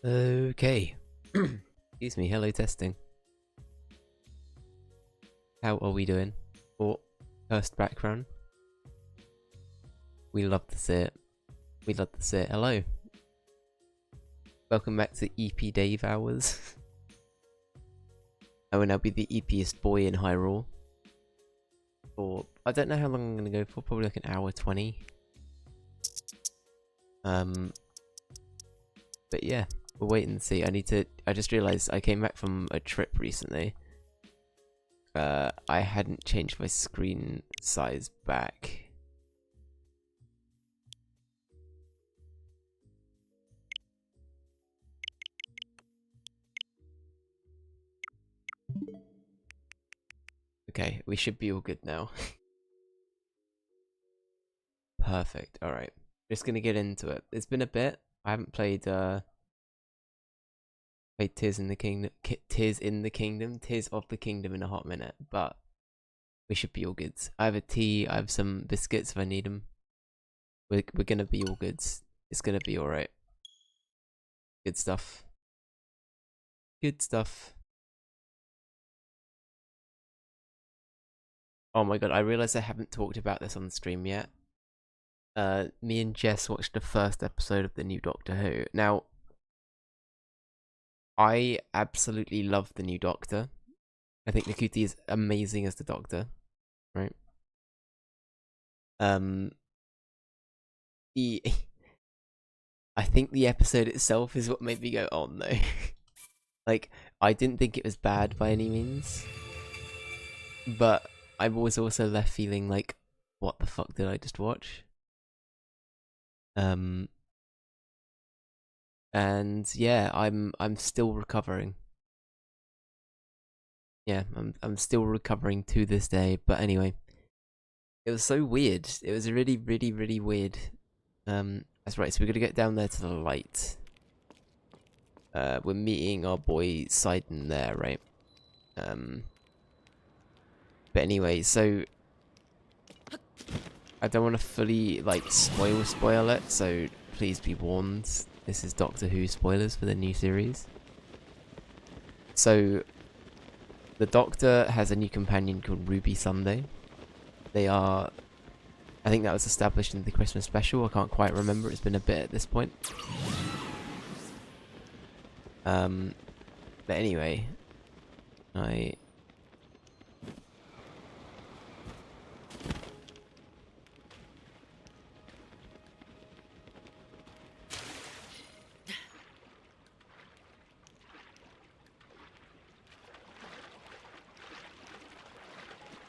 Okay. Excuse me, hello testing. How are we doing? Oh, first background. We love to see it. We love to see it. Hello. Welcome back to EP Dave Hours. I will now be the EPiest boy in Hyrule. For, I don't know how long I'm going to go for, probably like an hour 20. But yeah, we'll wait and see. I just realised I came back from a trip recently. I hadn't changed my screen size back. Okay, we should be all good now. Perfect, alright. Just gonna get into it. It's been a bit. I haven't played Tears of the Kingdom in a hot minute, but we should be all good. I have a tea, I have some biscuits if I need them. We're gonna be all good. It's gonna be alright. Good stuff. Good stuff. Oh my god, I realised I haven't talked about this on the stream yet. Me and Jess watched the first episode of the new Doctor Who. Now, I absolutely love the new Doctor. I think Nakuti is amazing as the Doctor, right? I think the episode itself is what made me go, oh no. Like, I didn't think it was bad by any means, but I was also left feeling like, what the fuck did I just watch? And yeah, I'm still recovering. Yeah, I'm still recovering to this day. But anyway, it was so weird. It was really weird. That's right. So we're gonna get down there to the light. We're meeting our boy Sidon there, right? But anyway, so I don't want to fully like spoil it. So please be warned. This is Doctor Who spoilers for the new series. So the Doctor has a new companion called Ruby Sunday. They are, I think that was established in the Christmas special. I can't quite remember. It's been a bit at this point. But anyway,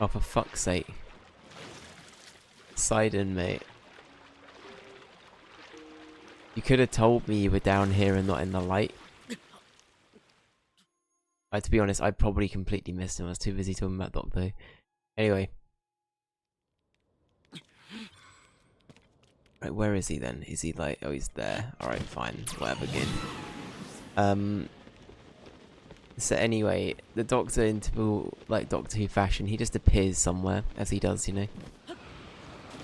oh, for fuck's sake. Sidon, mate. You could have told me you were down here and not in the light. To be honest, I probably completely missed him. I was too busy talking about Doctor Who. Anyway. Right, where is he then? Is he like, oh, he's there. Alright, fine. Whatever, good. So anyway, the Doctor, in typical like Doctor Who fashion, he just appears somewhere, as he does, you know.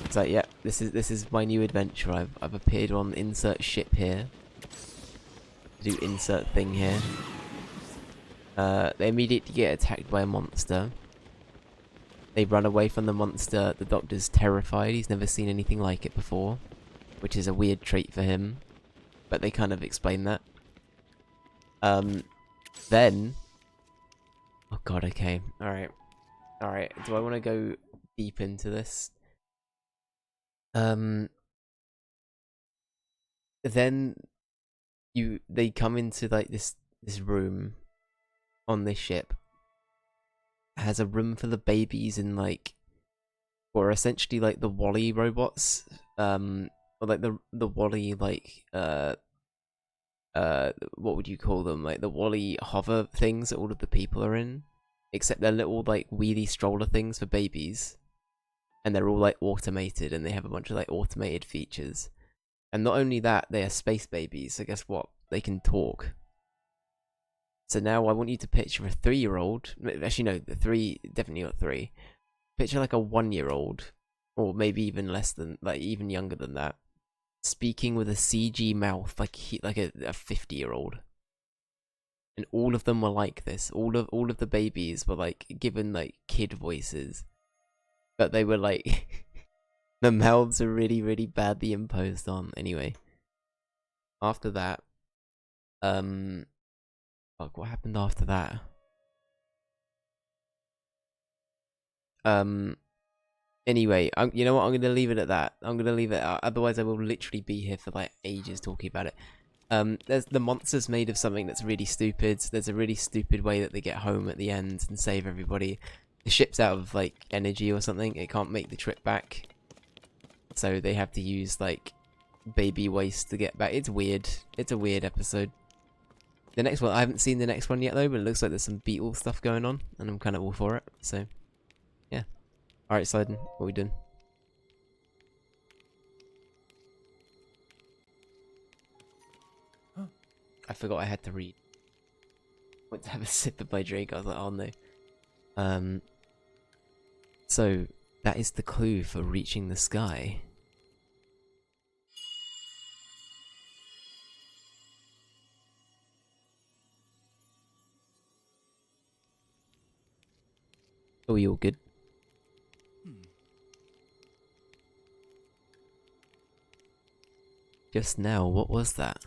It's like, yeah, this is my new adventure. I've appeared on insert ship here. Do insert thing here. They immediately get attacked by a monster. They run away from the monster. The Doctor's terrified. He's never seen anything like it before, which is a weird trait for him. But they kind of explain that. Then, oh god, okay, alright. Do I want to go deep into this? Then they come into like this room on this ship. It has a room for the babies and like, or essentially like the Wally robots, or like the Wally like what would you call them, like the Wally hover things that all of the people are in, except they're little like wheelie stroller things for babies, and they're all like automated and they have a bunch of like automated features. And not only that, they are space babies, so guess what, they can talk. So now I want you to picture a 3-year-old, actually no, the 3, definitely not 3, picture like a 1-year-old, or maybe even less than, like even younger than that, speaking with a CG mouth like a 50-year-old. And all of them were like this. All of the babies were like given like kid voices, but they were like the mouths are really really badly imposed on. Anyway, after that, fuck, what happened after that? Anyway, you know what? I'm gonna leave it at that. I'm gonna leave it. Otherwise, I will literally be here for like ages talking about it. There's the monster's made of something that's really stupid. There's a really stupid way that they get home at the end and save everybody. The ship's out of like energy or something. It can't make the trip back, so they have to use like baby waste to get back. It's weird. It's a weird episode. The next one, I haven't seen the next one yet though, but it looks like there's some beetle stuff going on, and I'm kind of all for it. So, yeah. All right, Sliden, what are we doing? I forgot I had to read. Went to have a sip of my drink. I was like, oh no. So that is the clue for reaching the sky. Are we all good? Just now, what was that?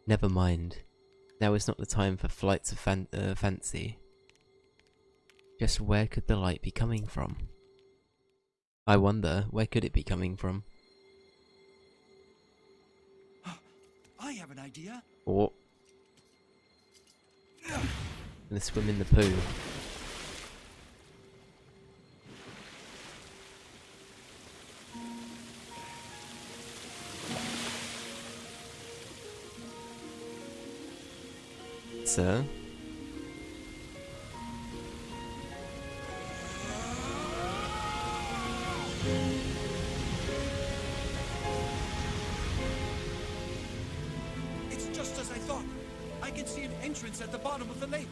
Never mind. Now is not the time for flights of fancy. Just where could the light be coming from? I wonder, where could it be coming from? I have an idea. Or... gonna swim in the poo. Sir? It's just as I thought. I can see an entrance at the bottom of the lake.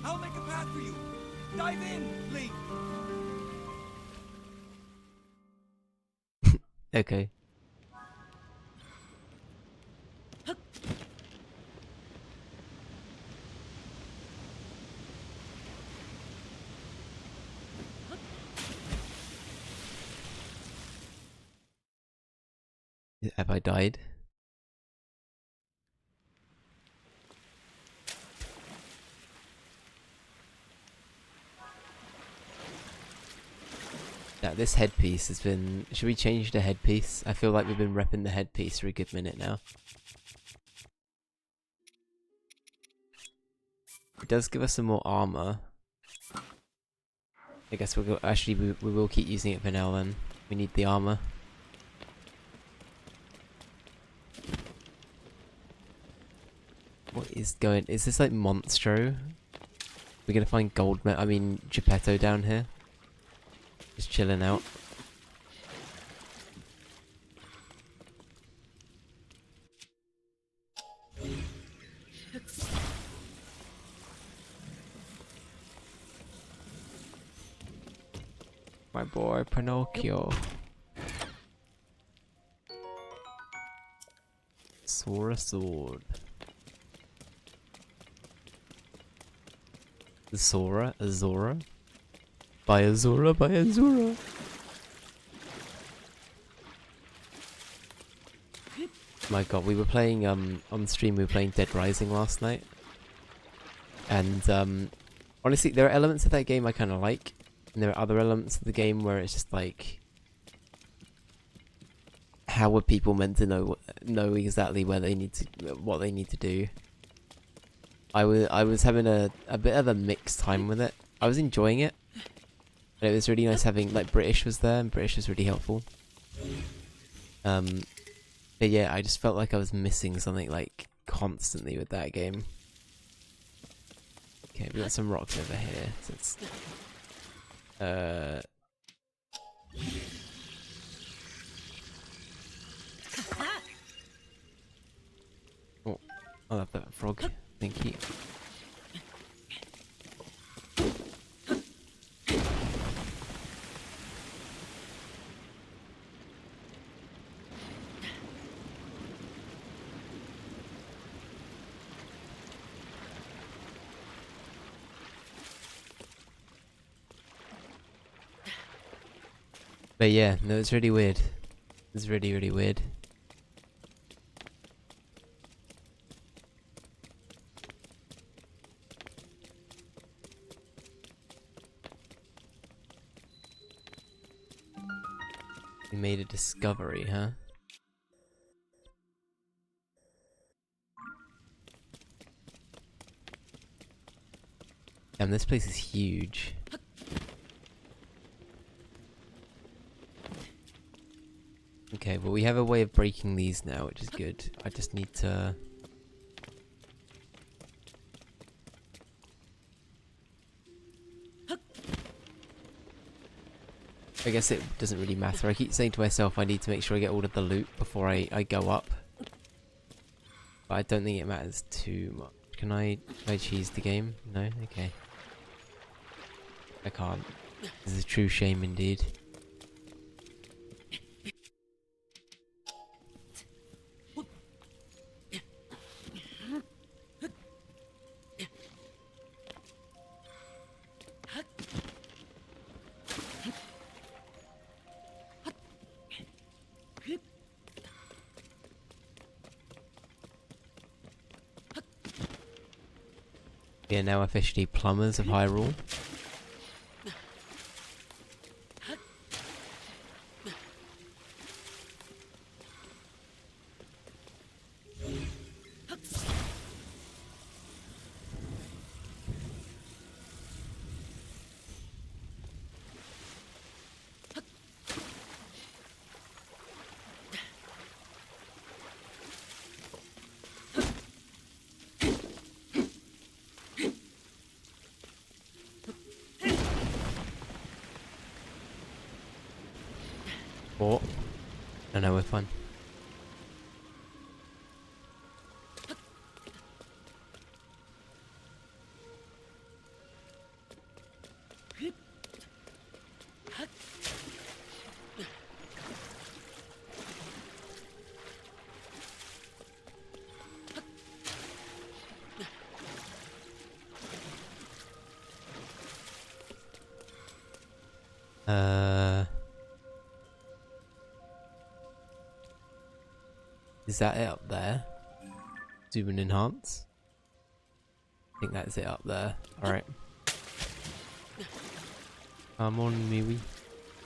I'll make a path for you. Dive in, Link. Okay. Have I died? Yeah, this headpiece has been... Should we change the headpiece? I feel like we've been repping the headpiece for a good minute now. It does give us some more armor. I guess we'll go... Actually, we will keep using it for now then. We need the armor. What is going... Is this like Monstro? We're gonna find Geppetto down here. Just chilling out. My boy Pinocchio. Sora sword. Zora? Azora? By Azora, by Azora. My god, we were playing, on stream we were playing Dead Rising last night. And, honestly, there are elements of that game I kind of like. And there are other elements of the game where it's just like... How were people meant to know exactly where they need to, what they need to do? I was having a bit of a mixed time with it. I was enjoying it. And it was really nice having, like, British was there, and British was really helpful. But yeah, I just felt like I was missing something, like, constantly with that game. Okay, we got some rocks over here. So it's, oh, I'll have that frog. Thank you. But yeah, no, it's really weird. It's really, really weird. We made a discovery, huh? Damn, this place is huge. Okay, well we have a way of breaking these now, which is good. I just need to... I guess it doesn't really matter. I keep saying to myself I need to make sure I get all of the loot before I go up. But I don't think it matters too much. Can I cheese the game? No? Okay. I can't. This is a true shame indeed. We are now officially plumbers of Hyrule. Oh. No, we're fine. Is that it up there? Zoom and enhance? I think that's it up there. Alright. Come on, Miwi.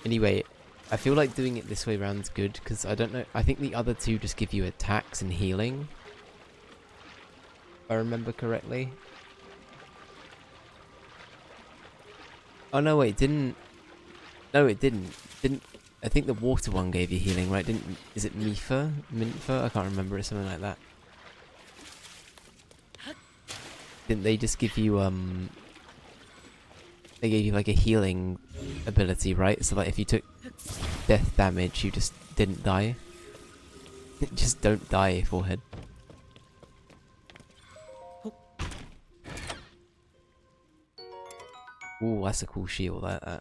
Anyway, I feel like doing it this way around is good, because I don't know, I think the other two just give you attacks and healing. If I remember correctly. Oh no, wait, didn't... No, it didn't. I think the water one gave you healing, right? Is it Mifa? Minfa? I can't remember. It's something like that. Didn't they just give you, they gave you like a healing ability, right? So like if you took death damage, you just didn't die. Just don't die, forehead. Ooh, that's a cool shield, that.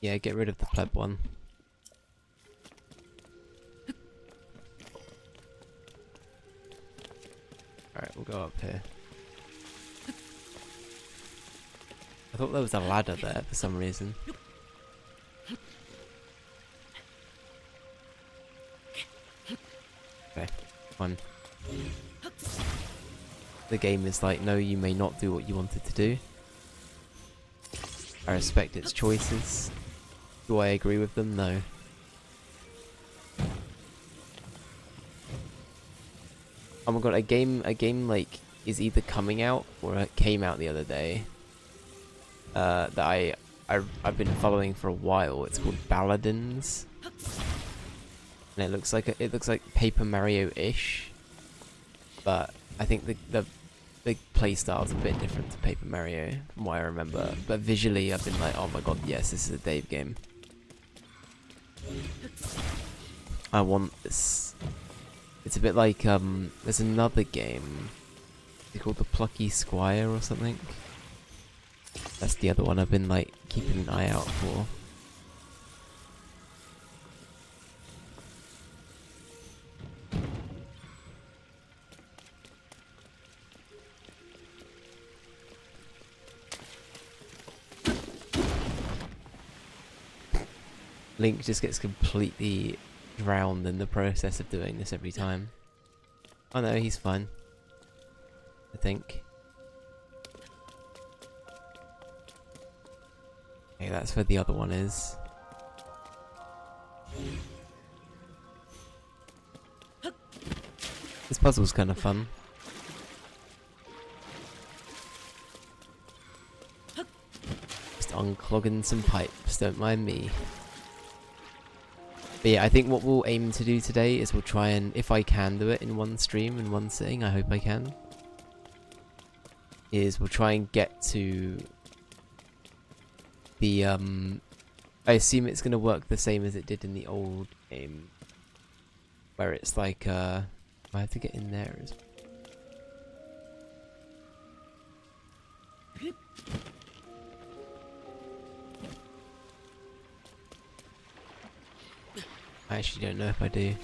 Yeah, get rid of the pleb one. Alright, we'll go up here. I thought there was a ladder there for some reason. Okay, fine. The game is like, no, you may not do what you wanted to do. I respect its choices. Do I agree with them? No. Oh my god, a game like is either coming out or it came out the other day. That I've been following for a while. It's called Paladins, and it looks like Paper Mario-ish, but I think the playstyle is a bit different to Paper Mario from what I remember. But visually, I've been like, oh my god, yes, this is a Dave game. I want this. It's a bit like there's another game. It's called The Plucky Squire or something. That's the other one I've been like keeping an eye out for. Link just gets completely drowned in the process of doing this every time. Oh no, he's fine. I think. Okay, that's where the other one is. This puzzle's kind of fun. Just unclogging some pipes, don't mind me. But yeah, I think what we'll aim to do today is we'll try and, if I can do it in one stream, in one sitting, I hope I can, is we'll try and get to the, I assume it's going to work the same as it did in the old game, where it's like, I have to get in there as well. I actually don't know if I do.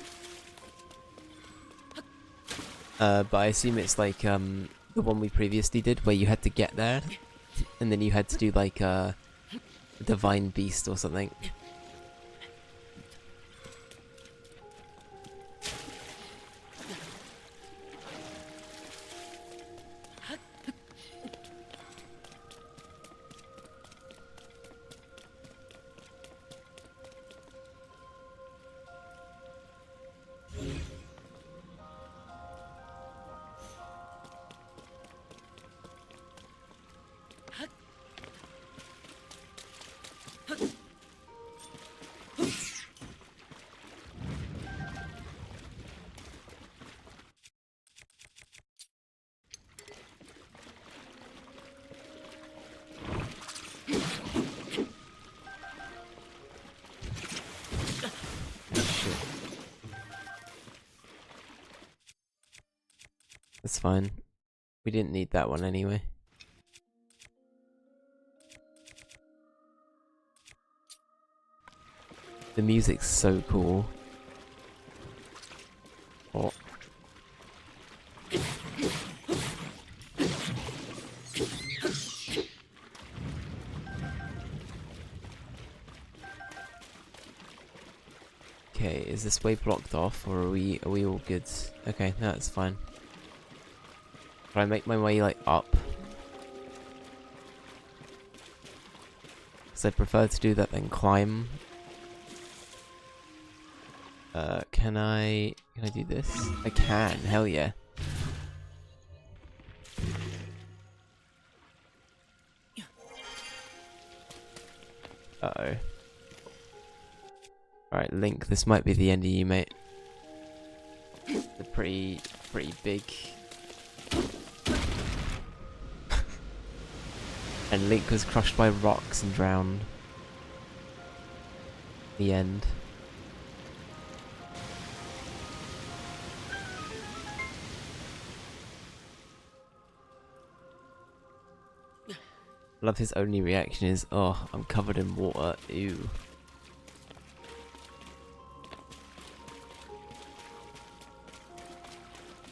But I assume it's like the one we previously did, where you had to get there, and then you had to do like a divine beast or something. That's fine. We didn't need that one anyway. The music's so cool. Oh. Okay, is this way blocked off, or are we all good? Okay, no, that's fine. Can I make my way like up? Because I prefer to do that than climb. Can I do this? I can, hell yeah. Uh-oh. Alright, Link, this might be the end of you, mate. It's a pretty big... And Link was crushed by rocks and drowned. The end. Love his only reaction is, oh, I'm covered in water, ew.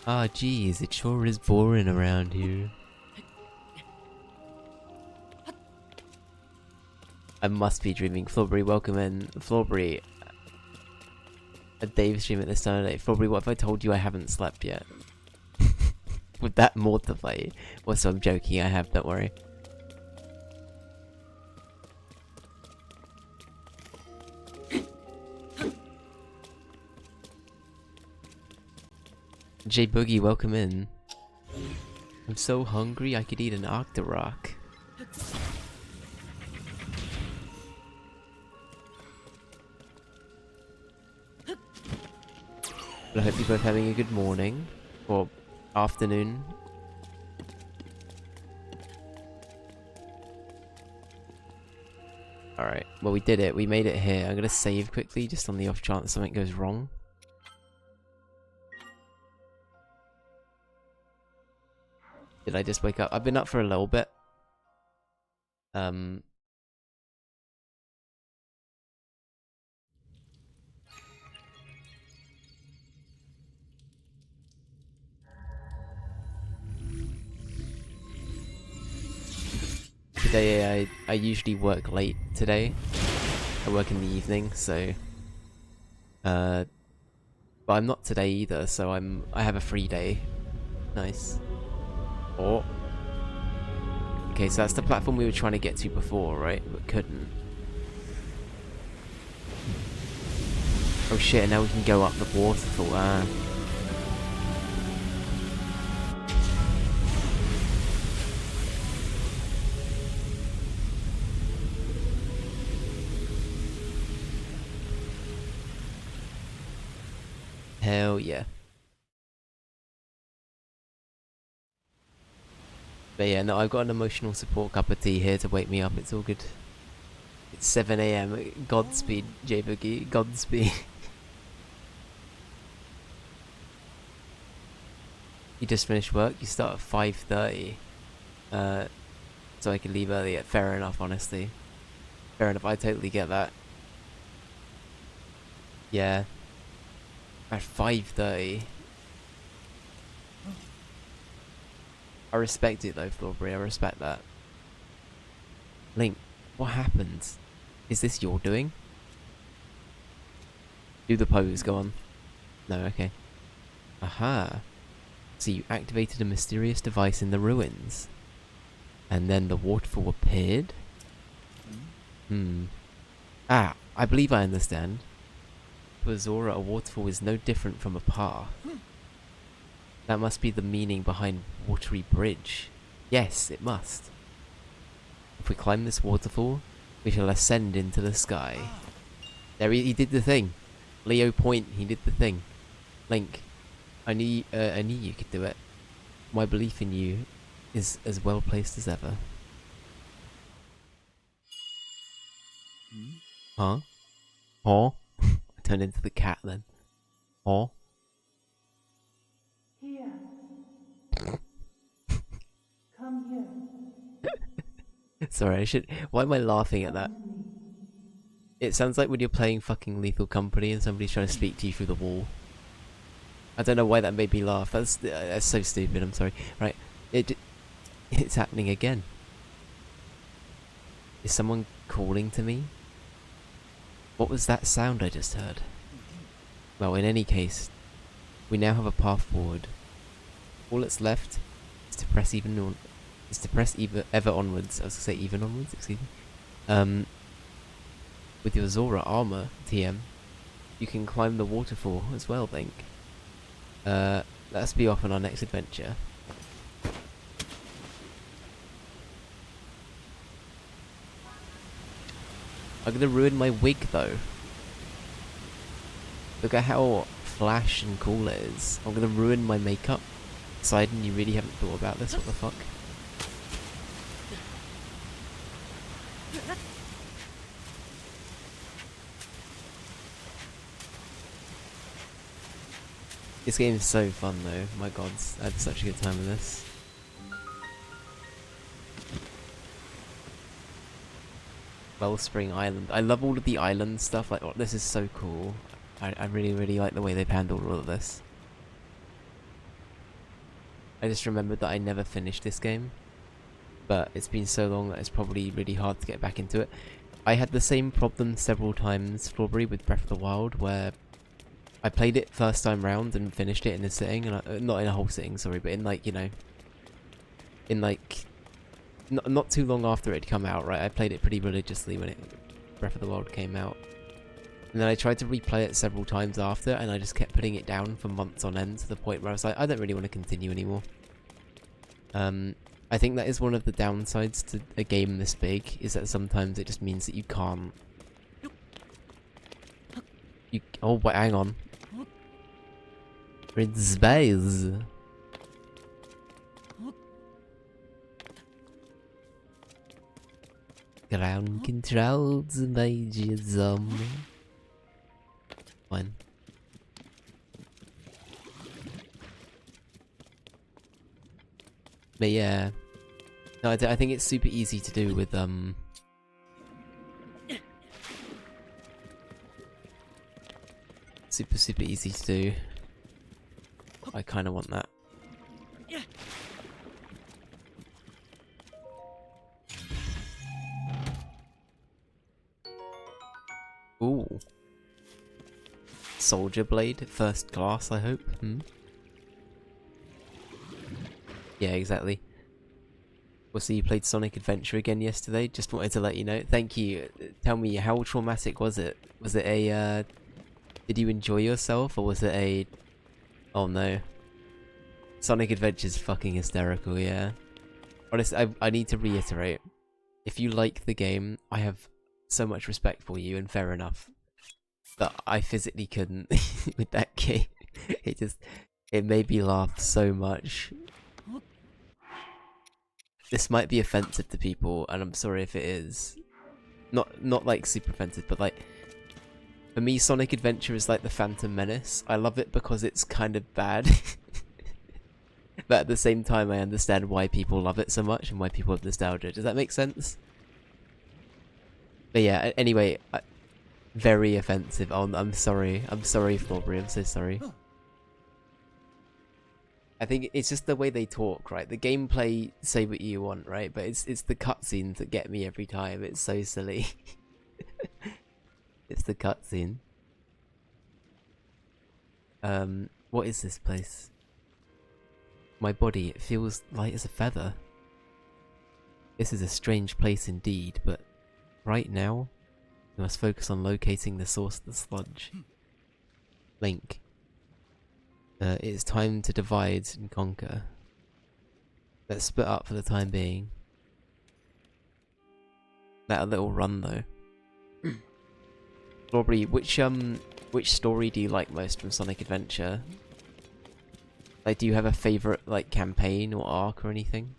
Ah, geez, it sure is boring around here. I must be dreaming. Flawberry, welcome in. Flawberry, a Dave stream at this time of day. Flawberry, what if I told you I haven't slept yet? Would that mortify you? Well, so I'm joking, I have, don't worry. J Boogie, welcome in. I'm so hungry I could eat an Octorok. I hope you're both having a good morning or afternoon. Alright, well we did it, we made it here. I'm gonna save quickly just on the off chance something goes wrong. Did I just wake up? I've been up for a little bit. Today I usually work late today. I work in the evening, so but I'm not today either, so I have a free day. Nice. Oh. Okay, so that's the platform we were trying to get to before, right? But couldn't. Oh shit, and now we can go up the waterfall. Ah. Hell yeah. But yeah, no, I've got an emotional support cup of tea here to wake me up. It's all good. It's 7 AM. Godspeed, J-Boogie. Godspeed. You just finished work? You start at 5:30. So I can leave earlier. Fair enough, honestly. Fair enough, I totally get that. Yeah. At 5:30. I respect it though, Thorbury. I respect that. Link, what happened? Is this your doing? Do the pose, go on. No, okay. Aha. So you activated a mysterious device in the ruins. And then the waterfall appeared? Ah, I believe I understand. For Zora, a waterfall is no different from a path. That must be the meaning behind Watery Bridge. Yes, it must. If we climb this waterfall, we shall ascend into the sky. There he did the thing. Leo Point, he did the thing. Link, I knew you could do it. My belief in you is as well placed as ever. Huh? Huh? I turned into the cat then. Huh? Here. Come here. Sorry, I should. Why am I laughing at that? It sounds like when you're playing fucking Lethal Company and somebody's trying to speak to you through the wall. I don't know why that made me laugh. That's so stupid. I'm sorry. Right, it's happening again. Is someone calling to me? What was that sound I just heard? Well, in any case, we now have a path forward. All that's left is to press ever onwards. I was gonna say even onwards. Excuse me. With your Zora armor, TM, you can climb the waterfall as well, Link. Let's be off on our next adventure. I'm gonna ruin my wig though. Look at how flash and cool it is. I'm gonna ruin my makeup. Poseidon, you really haven't thought about this? What the fuck? This game is so fun though, my gods. I had such a good time with this. Wellspring Island. I love all of the island stuff, like, oh, this is so cool. I really, really like the way they've handled all of this. I just remembered that I never finished this game. But it's been so long that it's probably really hard to get back into it. I had the same problem several times, Strawberry, with Breath of the Wild, where I played it first time round and finished it in a sitting, and not in a whole sitting, sorry, but in like, you know, in like, not too long after it had come out, right? I played it pretty religiously when Breath of the Wild came out. And then I tried to replay it several times after, and I just kept putting it down for months on end to the point where I was like, I don't really want to continue anymore. I think that is one of the downsides to a game this big, is that sometimes it just means that you can't... Oh, wait, hang on. We're in space. Ground controls Major Zombie. Fine. But yeah, no, I think it's super easy to do with super easy to do. I kind of want that. Ooh. Soldier blade, first class, I hope. Yeah, exactly. Well, so you played Sonic Adventure again yesterday. Just wanted to let you know. Thank you. Tell me, how traumatic was it? Was it a, did you enjoy yourself, or was it a... Oh no. Sonic Adventure's fucking hysterical, yeah. Honestly, I need to reiterate. If you like the game, I have so much respect for you, and fair enough. But I physically couldn't with that game. It made me laugh so much. This might be offensive to people, and I'm sorry if it is. Not like super offensive, but like, for me, Sonic Adventure is like the Phantom Menace. I love it because it's kind of bad. But at the same time, I understand why people love it so much and why people have nostalgia. Does that make sense? But yeah, anyway, very offensive. Oh, I'm sorry. I'm sorry, Flauberry. I'm so sorry. I think it's just the way they talk, right? The gameplay, say what you want, right? But it's the cutscenes that get me every time. It's so silly. It's the cutscene. What is this place? My body, it feels light as a feather. This is a strange place indeed, but right now, we must focus on locating the source of the sludge. Link. It is time to divide and conquer. Let's split up for the time being. Let a little run though. Aubrey, which story do you like most from Sonic Adventure? Like, do you have a favorite like campaign or arc or anything?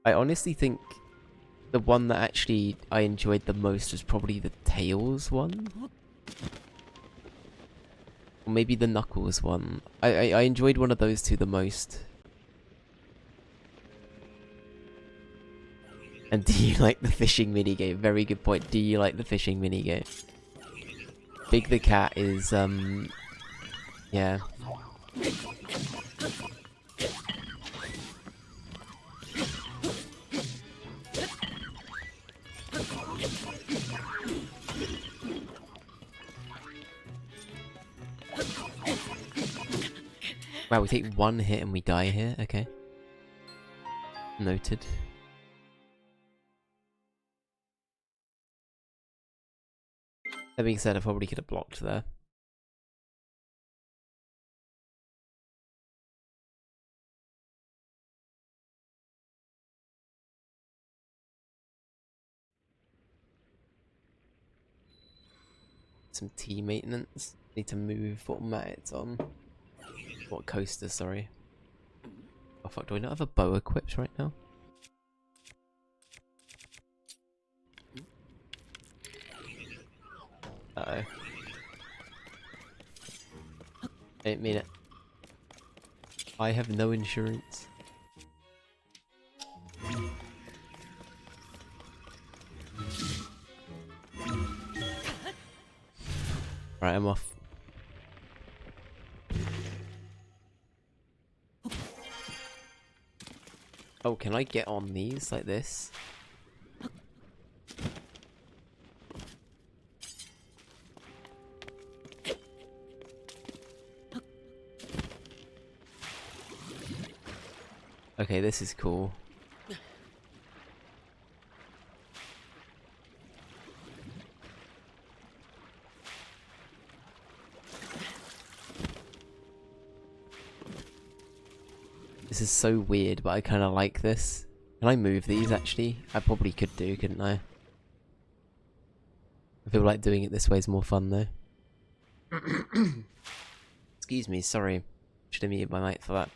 I honestly think the one that actually I enjoyed the most was probably the Tails one. Or maybe the Knuckles one. I enjoyed one of those two the most. And do you like the fishing minigame? Very good point. Do you like the fishing minigame? Big the Cat is, yeah. Wow, we take one hit and we die here? Okay. Noted. That being said, I probably could have blocked there. Some T maintenance. Need to move what mat it's on. What coaster, sorry. Oh fuck, do I not have a bow equipped right now? Uh-oh. I didn't mean it. I have no insurance. Right, I'm off. Oh, can I get on these like this? Okay, this is cool. This is so weird, but I kind of like this. Can I move these, actually? I probably could do, couldn't I? I feel like doing it this way is more fun, though. Excuse me, sorry. Should have muted my mic for that.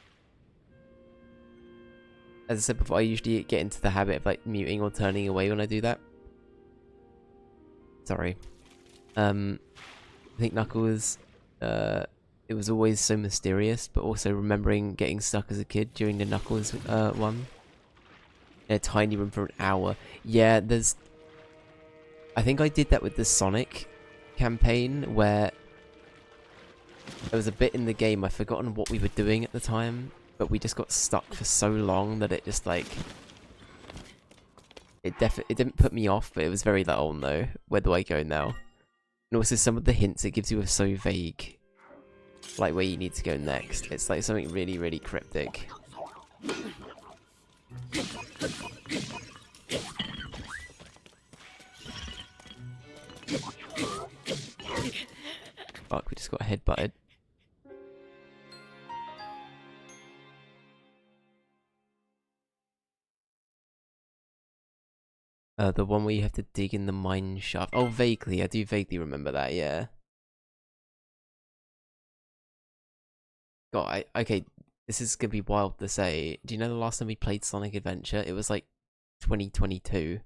As I said before, I usually get into the habit of like muting or turning away when I do that. Sorry. I think Knuckles, it was always so mysterious, but also remembering getting stuck as a kid during the Knuckles one. In a tiny room for an hour. Yeah, there's... I think I did that with the Sonic campaign where there was a bit in the game, I've forgotten what we were doing at the time, but we just got stuck for so long that it just like... It didn't put me off, but it was very like, oh no, where do I go now? And also some of the hints it gives you are so vague. Like where you need to go next. It's like something really, really cryptic. Fuck, we just got headbutted. The one where you have to dig in the mine shaft. Oh, vaguely. I do vaguely remember that, yeah. God, okay, this is gonna be wild to say. Do you know the last time we played Sonic Adventure? It was like 2022.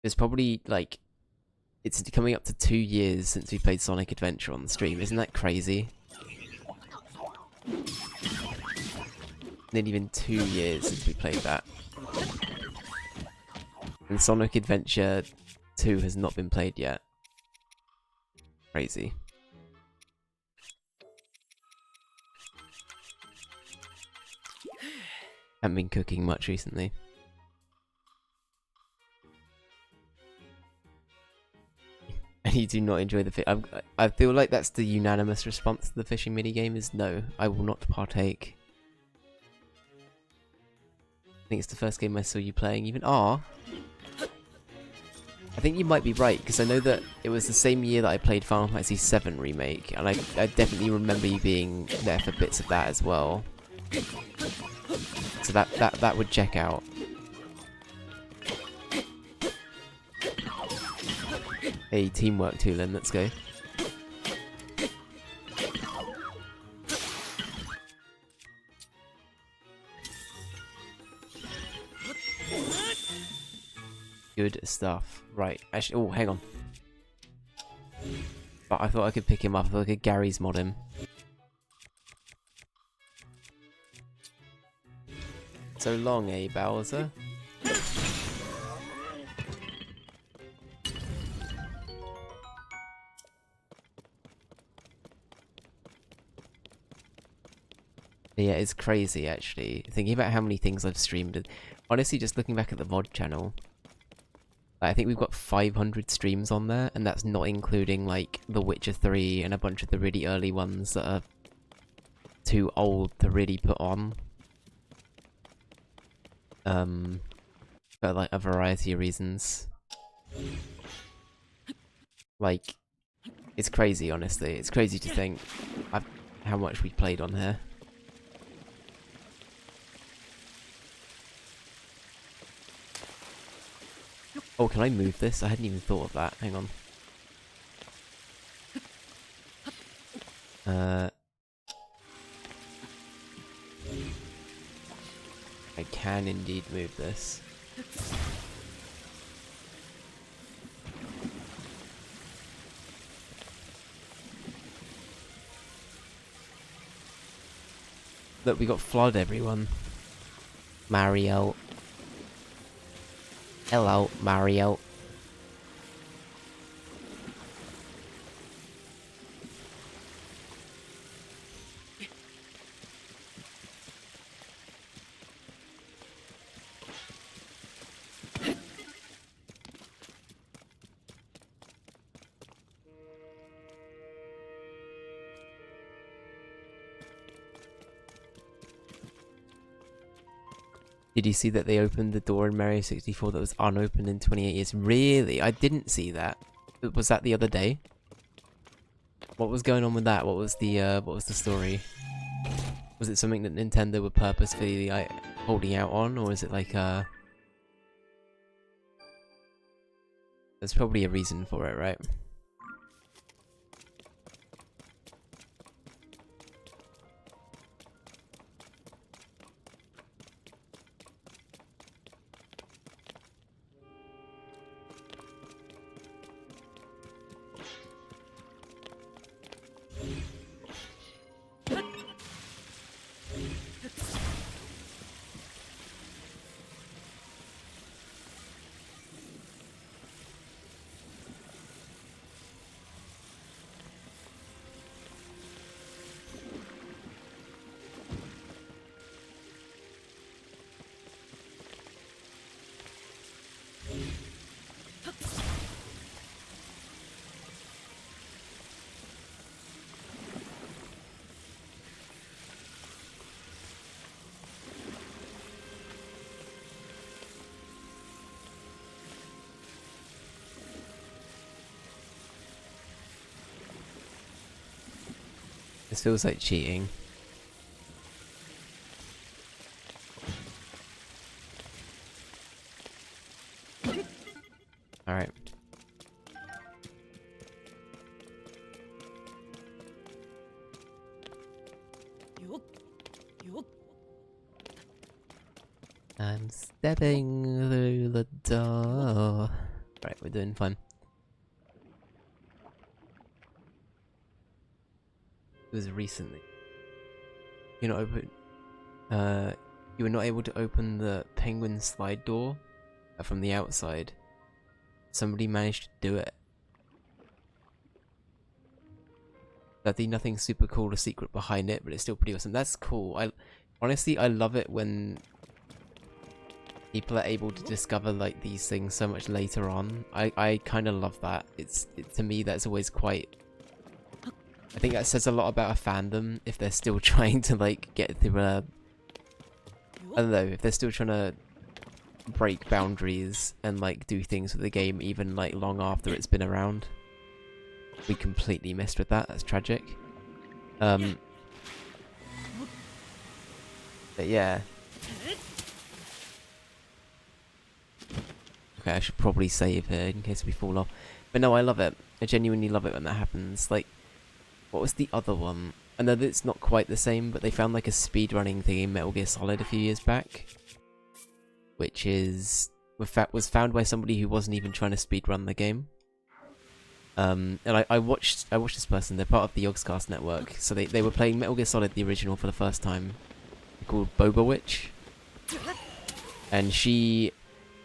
It's probably like... It's coming up to 2 years since we played Sonic Adventure on the stream. Isn't that crazy? Nearly been 2 years since we played that. And Sonic Adventure 2 has not been played yet. Crazy. Haven't been cooking much recently. And you do not enjoy the fish. I feel like that's the unanimous response to the fishing minigame is no, I will not partake. I think it's the first game I saw you playing. Even I think you might be right, because I know that it was the same year that I played Final Fantasy VII Remake, and I definitely remember you being there for bits of that as well. So that would check out. Hey, teamwork too, then, let's go. Good stuff. Right, actually, oh, hang on. But I thought I could pick him up. I thought I could Gary's mod him. So long, eh, Bowser? Yeah, it's crazy, actually. Thinking about how many things I've streamed. Honestly, just looking back at the VOD channel, I think we've got 500 streams on there, and that's not including, like, The Witcher 3 and a bunch of the really early ones that are too old to really put on. For, like, a variety of reasons. Like, it's crazy, honestly. It's crazy to think how much we played on here. Oh, can I move this? I hadn't even thought of that. Hang on. I can indeed move this. Look, we got flood, everyone. Mario. Hello, Mario. Did you see that they opened the door in Mario 64 that was unopened in 28 years? Really? I didn't see that. Was that the other day? What was going on with that? What was the story? Was it something that Nintendo were purposefully like holding out on, or is it like there's probably a reason for it, right? This feels like cheating. Alright. I'm stepping through the door. Right, we're doing fine. It was recently. You're not open. You were not able to open the penguin slide door from the outside. Somebody managed to do it. I think nothing super cool or secret behind it, but it's still pretty awesome. That's cool. Honestly, I love it when people are able to discover like these things so much later on. I kind of love that. To me, that's always quite. I think that says a lot about a fandom if they're still trying to like get through a. I don't know, if they're still trying to break boundaries and like do things with the game even like long after it's been around. We completely missed with that. That's tragic. But yeah. Okay, I should probably save here in case we fall off. But no, I love it. I genuinely love it when that happens. Like, what was the other one? I know that it's not quite the same, but they found like a speedrunning thing in Metal Gear Solid a few years back. Which was found by somebody who wasn't even trying to speedrun the game. And I watched this person. They're part of the Yogscast network. So they were playing Metal Gear Solid, the original, for the first time. They're called Boba Witch. And she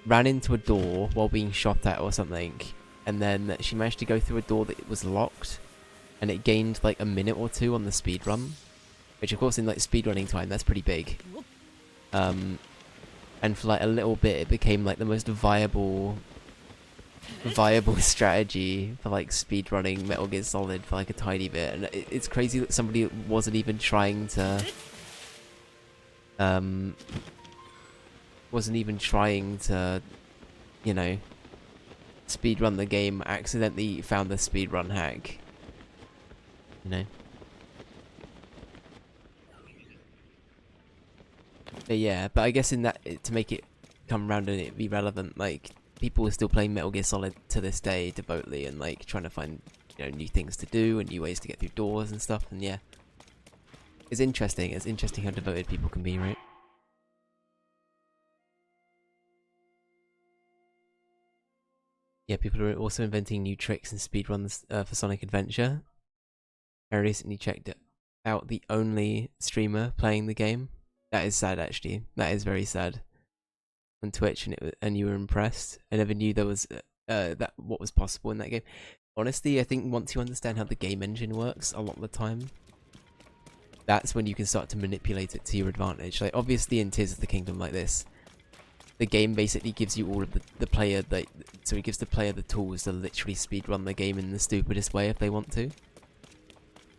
ran into a door while being shot at or something. And then she managed to go through a door that was locked. And it gained like a minute or two on the speed run, which of course in like speedrunning time that's pretty big. And for like a little bit it became like the most viable strategy for like speedrunning Metal Gear Solid for like a tiny bit. And it's crazy that somebody wasn't even trying to you know, speedrun the game, accidentally found the speedrun hack. You know. But yeah, but I guess in that, to make it come round and it be relevant, like, people are still playing Metal Gear Solid to this day devotedly and like trying to find, you know, new things to do and new ways to get through doors and stuff, and yeah. It's interesting how devoted people can be, right? Yeah, people are also inventing new tricks and speedruns for Sonic Adventure. I recently checked out the only streamer playing the game. That is sad, actually. That is very sad. On Twitch, and you were impressed. I never knew there was what was possible in that game. Honestly, I think once you understand how the game engine works, a lot of the time, that's when you can start to manipulate it to your advantage. Like, obviously, in Tears of the Kingdom, like this, the game basically gives you all of the player so it gives the player the tools to literally speedrun the game in the stupidest way if they want to.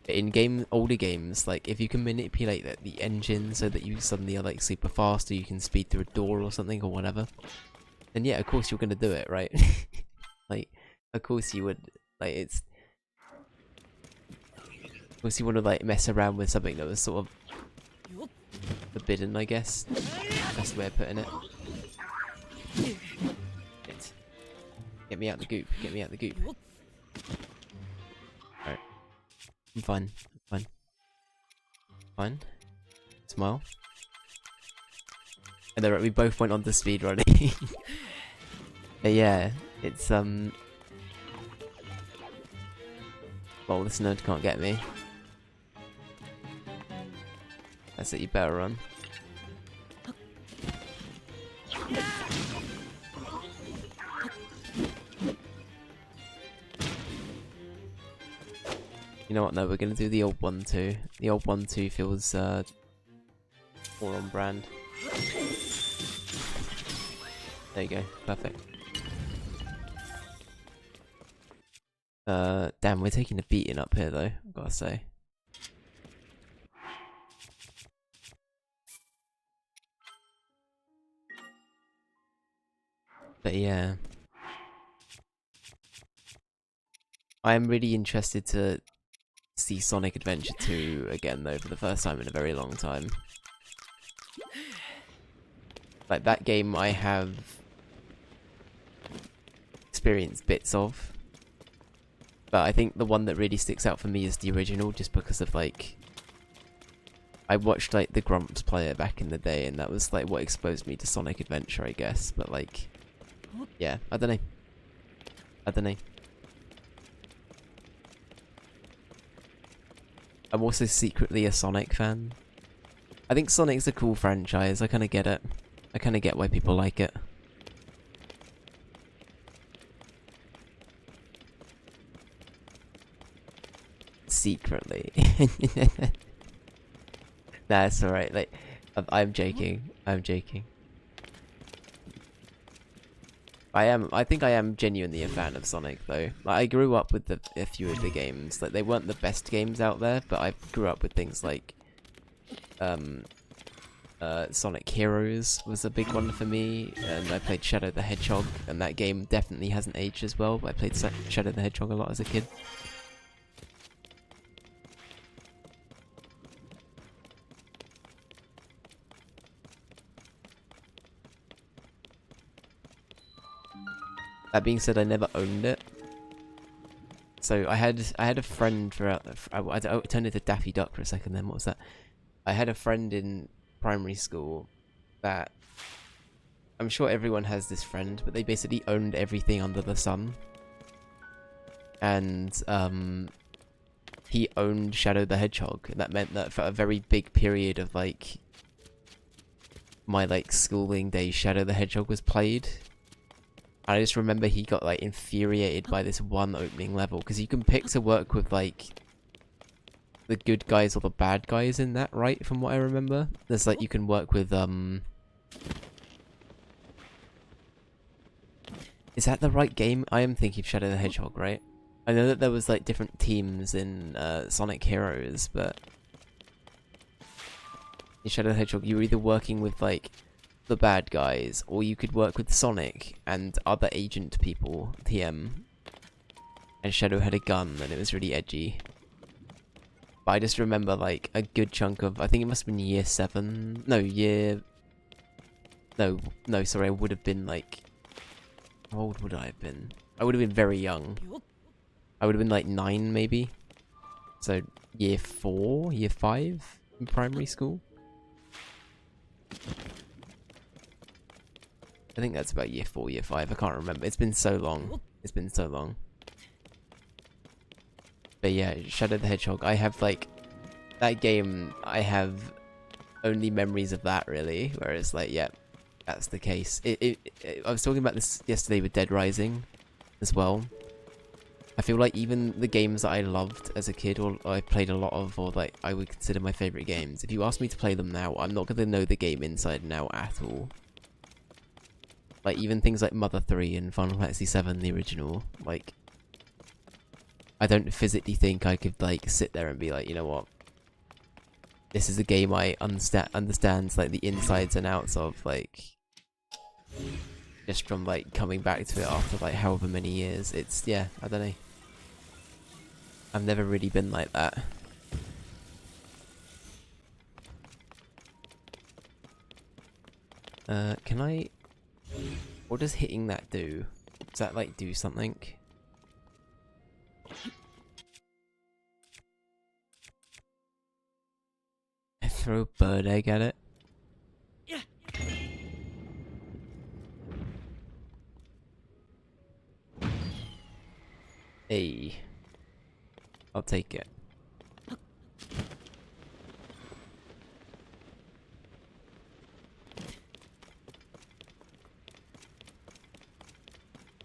In older games, like, if you can manipulate the engine so that you suddenly are like super fast, or you can speed through a door or something or whatever, then yeah, of course you're gonna do it, right? Like, of course you would. Like, of course you want to like mess around with something that was sort of forbidden, I guess. That's the way of putting it. Get me out the goop. Get me out the goop. Alright. I'm fine. I'm fine. Fine. Smile. And then we both went on to speedrunning. But yeah, it's well, this nerd can't get me. That's it, you better run. You know what, no, we're gonna do the old 1-2. The old 1-2 feels more on brand. There you go, perfect. Damn, we're taking a beating up here though, I've gotta say. But yeah. I am really interested to see Sonic Adventure 2 again though for the first time in a very long time. Like that game I have experienced bits of. But I think the one that really sticks out for me is the original, just because of like I watched like the Grumps play it back in the day, and that was like what exposed me to Sonic Adventure, I guess. But like, yeah, I don't know. I'm also secretly a Sonic fan. I think Sonic's a cool franchise. I kind of get it. I kind of get why people like it. Secretly. Nah, it's alright. Like, I'm joking. I'm joking. I think I am genuinely a fan of Sonic, though. Like, I grew up with a few of the games. Like, they weren't the best games out there, but I grew up with things like, Sonic Heroes was a big one for me, and I played Shadow the Hedgehog, and that game definitely hasn't aged as well, but I played Shadow the Hedgehog a lot as a kid. That being said, I never owned it. So I had a friend throughout. I turned into Daffy Duck for a second. Then what was that? I had a friend in primary school that I'm sure everyone has this friend, but they basically owned everything under the sun. And he owned Shadow the Hedgehog, and that meant that for a very big period of like my like schooling days, Shadow the Hedgehog was played. I just remember he got like infuriated by this one opening level, because you can pick to work with like the good guys or the bad guys in that, right? From what I remember, there's like you can work with is that the right game? I am thinking of Shadow the Hedgehog, right? I know that there was like different teams in Sonic Heroes, but in Shadow the Hedgehog you were either working with like the bad guys, or you could work with Sonic and other agent people, TM. And Shadow had a gun, and it was really edgy. But I just remember like a good chunk of, I think it must have been year 7. No, no, sorry, I would have been like, how old would I have been? I would have been very young. I would have been like 9 maybe. So year 4, year 5 in primary school. I think that's about year 4, year 5. I can't remember. It's been so long. It's been so long. But yeah, Shadow the Hedgehog. I have like that game. I have only memories of that really. Whereas like, yeah, that's the case. I was talking about this yesterday with Dead Rising, as well. I feel like even the games that I loved as a kid, or I played a lot of, or like I would consider my favorite games. If you ask me to play them now, I'm not gonna know the game inside and out at all. Like, even things like Mother 3 and Final Fantasy 7, the original, like, I don't physically think I could, like, sit there and be like, you know what, this is a game I understands, like, the insides and outs of, like, just from, like, coming back to it after, like, however many years. It's, yeah, I don't know. I've never really been like that. Can I... What does hitting that do? Does that, like, do something? I throw a bird egg at it? Hey. I'll take it.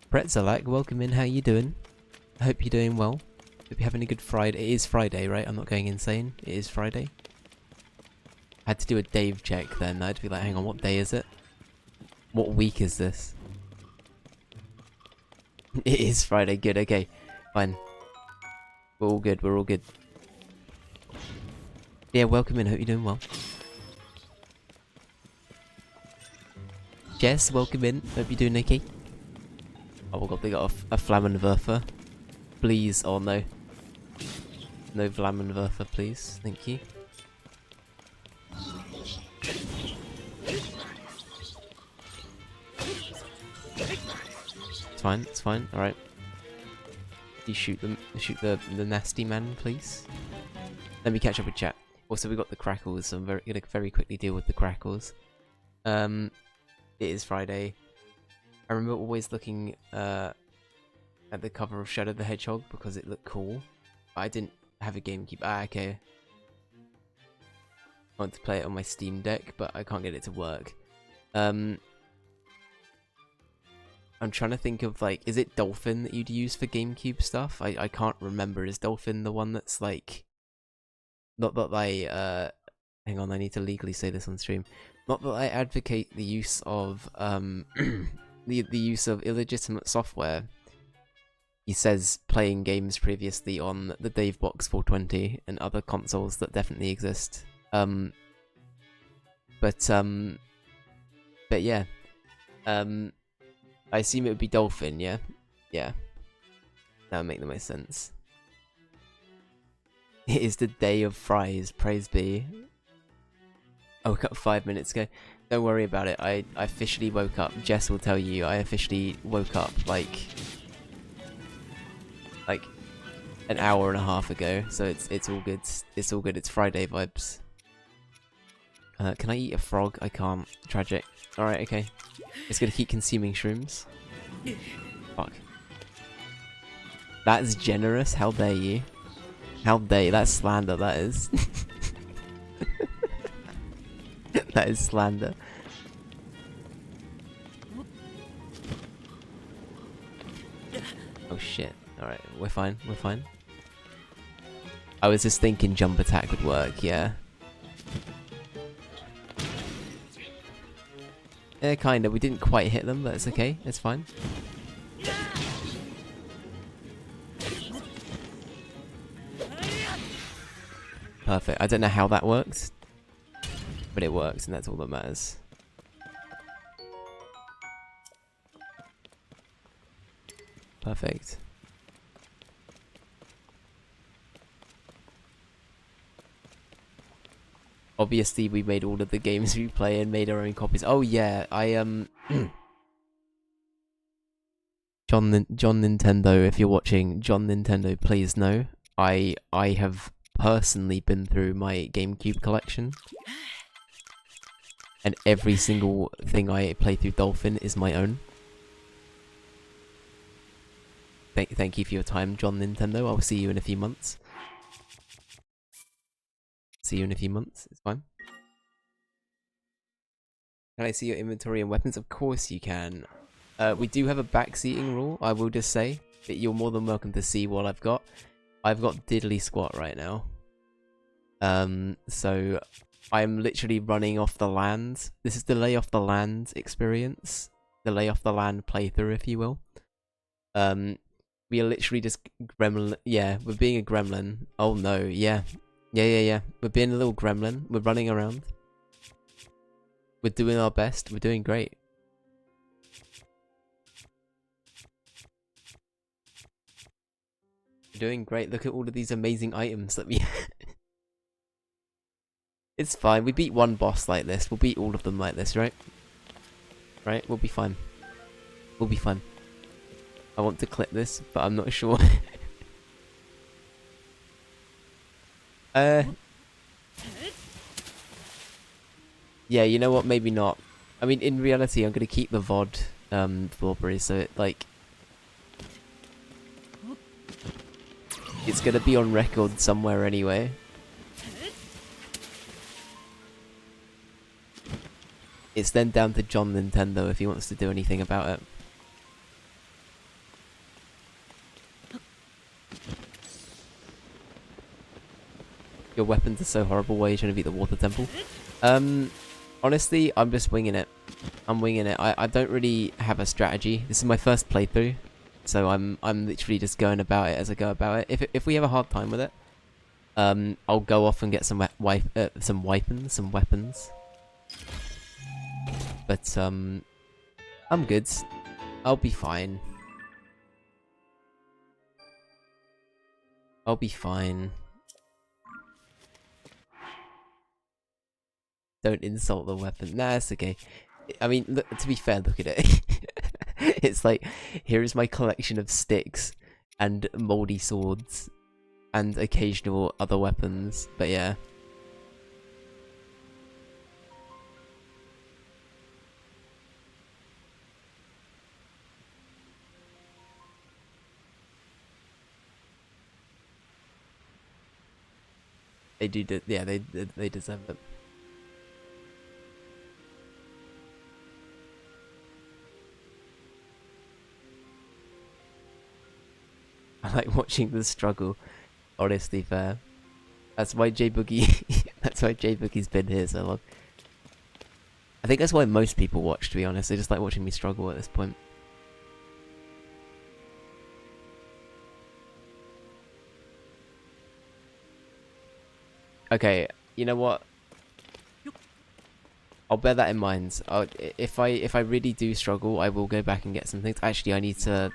Pretzelac, welcome in, how you doing? I hope you're doing well. Hope you're having a good Friday. It is Friday, right? I'm not going insane. It is Friday. I had to do a Dave check then. I had to be like, hang on, what day is it? What week is this? It is Friday, good, okay. Fine. We're all good, we're all good. Yeah, welcome in, hope you're doing well. Jess, welcome in, hope you're doing okay. Oh god, they got a Flammenwerfer. Please, oh no. No Vlamenwerfer, please. Thank you. It's fine, it's fine. Alright. You shoot the nasty man, please. Let me catch up with chat. Also, we got the crackles, so I'm gonna very quickly deal with the crackles. It is Friday. I remember always looking at the cover of Shadow the Hedgehog because it looked cool. But I didn't have a GameCube. Ah, okay. I want to play it on my Steam Deck, but I can't get it to work. I'm trying to think of, like, is it Dolphin that you'd use for GameCube stuff? I can't remember. Is Dolphin the one that's, like... Not that I, hang on, I need to legally say this on stream. Not that I advocate the use of, the use of illegitimate software. He says playing games previously on the DaveBox 420 and other consoles that definitely exist. But yeah. I assume it would be Dolphin, yeah? Yeah. That would make the most sense. It is the day of fries, praise be. I woke up 5 minutes ago. Don't worry about it, I officially woke up. Jess will tell you, I officially woke up like an hour and a half ago, so it's all good. It's all good, it's Friday vibes. Can I eat a frog? I can't. Tragic. Alright, okay. It's gonna keep consuming shrooms. Fuck. That's generous, how dare you? How dare you? That's slander, that is. That is slander. Oh shit. Alright, we're fine, we're fine. I was just thinking jump attack would work, yeah. Kinda. We didn't quite hit them, but it's okay. It's fine. Perfect. I don't know how that worked, but it works, and that's all that matters. Perfect. Obviously, we made all of the games we play and made our own copies. Oh yeah, John Nintendo, if you're watching, John Nintendo, please know I have personally been through my GameCube collection, and every single thing I play through Dolphin is my own. Thank you for your time, John Nintendo. I'll see you in a few months. See you in a few months. It's fine. Can I see your inventory and weapons? Of course you can. We do have a backseating rule, I will just say. But you're more than welcome to see what I've got. I've got diddly squat right now. So I'm literally running off the land. This is the lay off the land experience. The lay off the land playthrough, if you will. We are literally just gremlin. Yeah, we're being a gremlin. Oh no, yeah. Yeah. We're being a little gremlin. We're running around. We're doing our best. We're doing great. We're doing great. Look at all of these amazing items that we... It's fine. We beat one boss like this. We'll beat all of them like this, right? Right? We'll be fine. We'll be fine. I want to clip this, but I'm not sure. Yeah, you know what? Maybe not. I mean, in reality, I'm gonna keep the VOD, Blawberry, so it, like... It's gonna be on record somewhere anyway. It's then down to John Nintendo if he wants to do anything about it. Your weapons are so horrible, why are you trying to beat the water temple? Honestly, I'm just winging it. I'm winging it. I don't really have a strategy. This is my first playthrough, so I'm literally just going about it as I go about it. If we have a hard time with it, I'll go off and get some weapons. But I'm good. I'll be fine. I'll be fine. Don't insult the weapon. Nah, it's okay. I mean, look, to be fair, look at it. It's like, here is my collection of sticks and moldy swords and occasional other weapons. But yeah. They do, yeah, they deserve it. I like watching the struggle. Honestly, fair. That's why J Boogie. That's why J Boogie's been here so long. I think that's why most people watch. To be honest, they just like watching me struggle at this point. Okay, you know what? I'll bear that in mind. If I really do struggle, I will go back and get some things. Actually, I need to.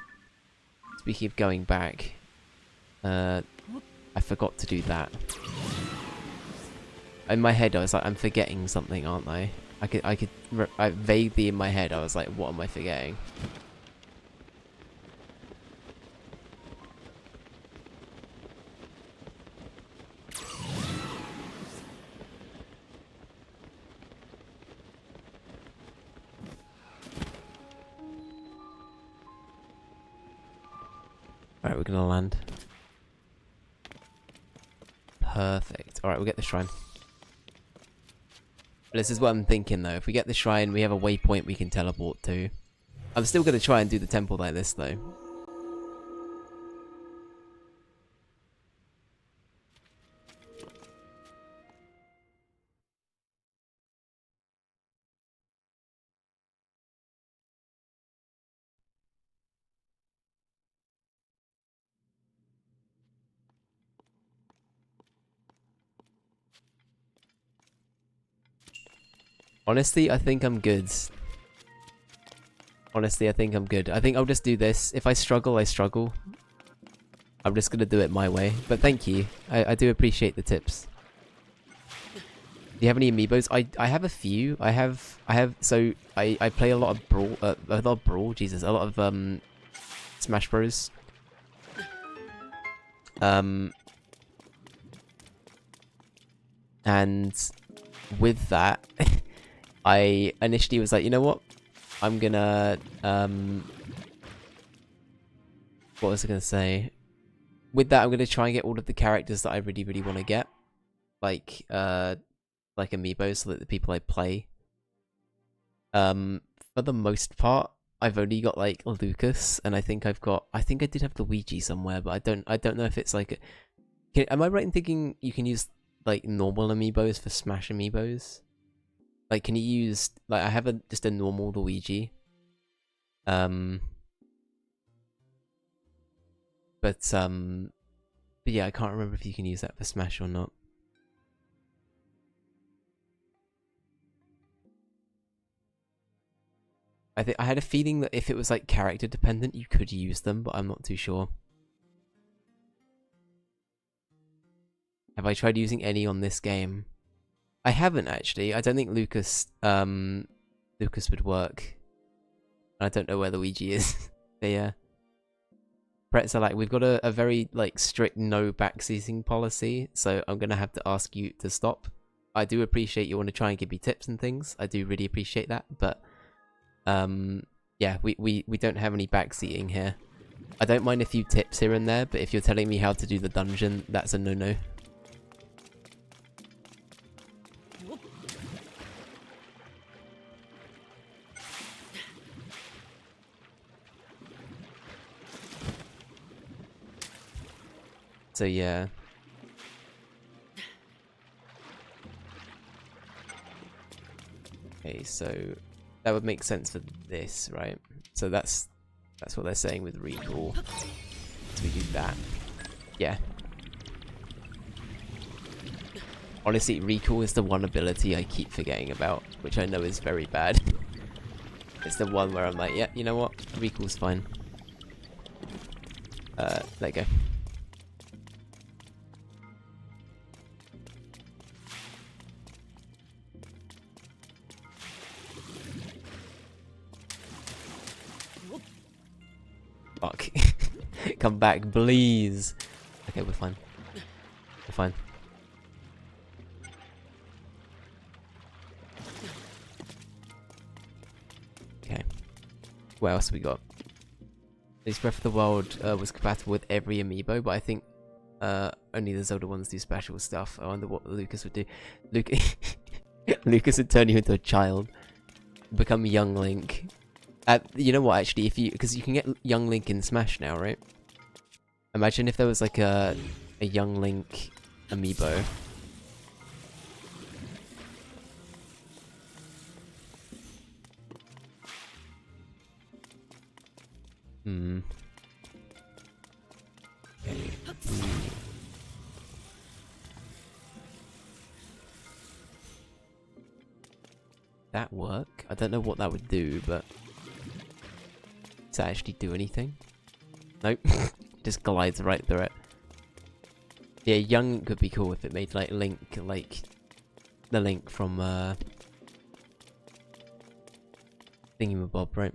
Speaking of going back, I forgot to do that. In my head, I was like, I'm forgetting something, aren't I? I vaguely in my head, I was like, what am I forgetting? Alright, we're gonna land. Perfect. Alright, we'll get the shrine. This is what I'm thinking though. If we get the shrine, we have a waypoint we can teleport to. I'm still gonna try and do the temple like this though. Honestly, I think I'm good. Honestly, I think I'm good. I think I'll just do this. If I struggle, I struggle. I'm just gonna do it my way. But thank you. I do appreciate the tips. Do you have any amiibos? I have a few. So I play a lot of Brawl, Jesus, a lot of Smash Bros. And with that, I initially was like, you know what? I'm gonna what was I gonna say? With that, I'm gonna try and get all of the characters that I really, really want to get, like amiibos, so that the people I play. For the most part, I've only got like Lucas, and I think I did have Luigi somewhere, but I don't know if it's like. Am I right in thinking you can use like normal amiibos for Smash amiibos? Like, can you use like I have just a normal Luigi. But yeah, I can't remember if you can use that for Smash or not. I had a feeling that if it was like character dependent, you could use them, but I'm not too sure. Have I tried using any on this game? I haven't actually. I don't think Lucas would work. I don't know where Luigi is. But yeah. Pretz are like, we've got a very like strict no backseating policy, so I'm gonna have to ask you to stop. I do appreciate you want to try and give me tips and things. I do really appreciate that, but yeah, we don't have any backseating here. I don't mind a few tips here and there, but if you're telling me how to do the dungeon, that's a no-no. So yeah. Okay, so that would make sense for this, right? So that's what they're saying with recall. So we do that. Yeah. Honestly, recall is the one ability I keep forgetting about, which I know is very bad. It's the one where I'm like, yeah, you know what? Recall's fine. There you go. Fuck. Come back, please. Okay, we're fine. We're fine. Okay. What else we got? This Breath of the Wild was compatible with every amiibo, but I think only the Zelda ones do special stuff. I wonder what Lucas would do. Lucas would turn you into a child. Become young Link. You know what, actually, because you can get young Link in Smash now, right? Imagine if there was like a young Link amiibo. Okay. That work? I don't know what that would do, but does that actually do anything? Nope. Just glides right through it. Yeah, young could be cool if it made like Link, like the Link from Thingamabob, right?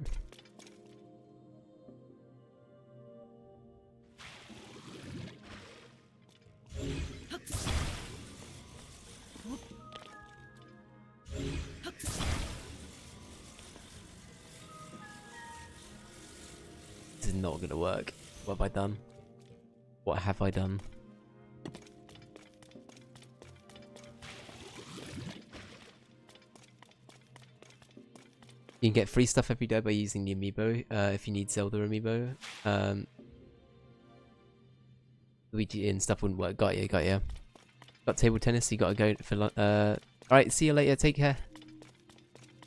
This is not gonna work. What have I done? What have I done? You can get free stuff every day by using the amiibo, if you need Zelda amiibo. Luigi and stuff wouldn't work. Got you, got you. Got table tennis, so you gotta go for alright, see you later, take care.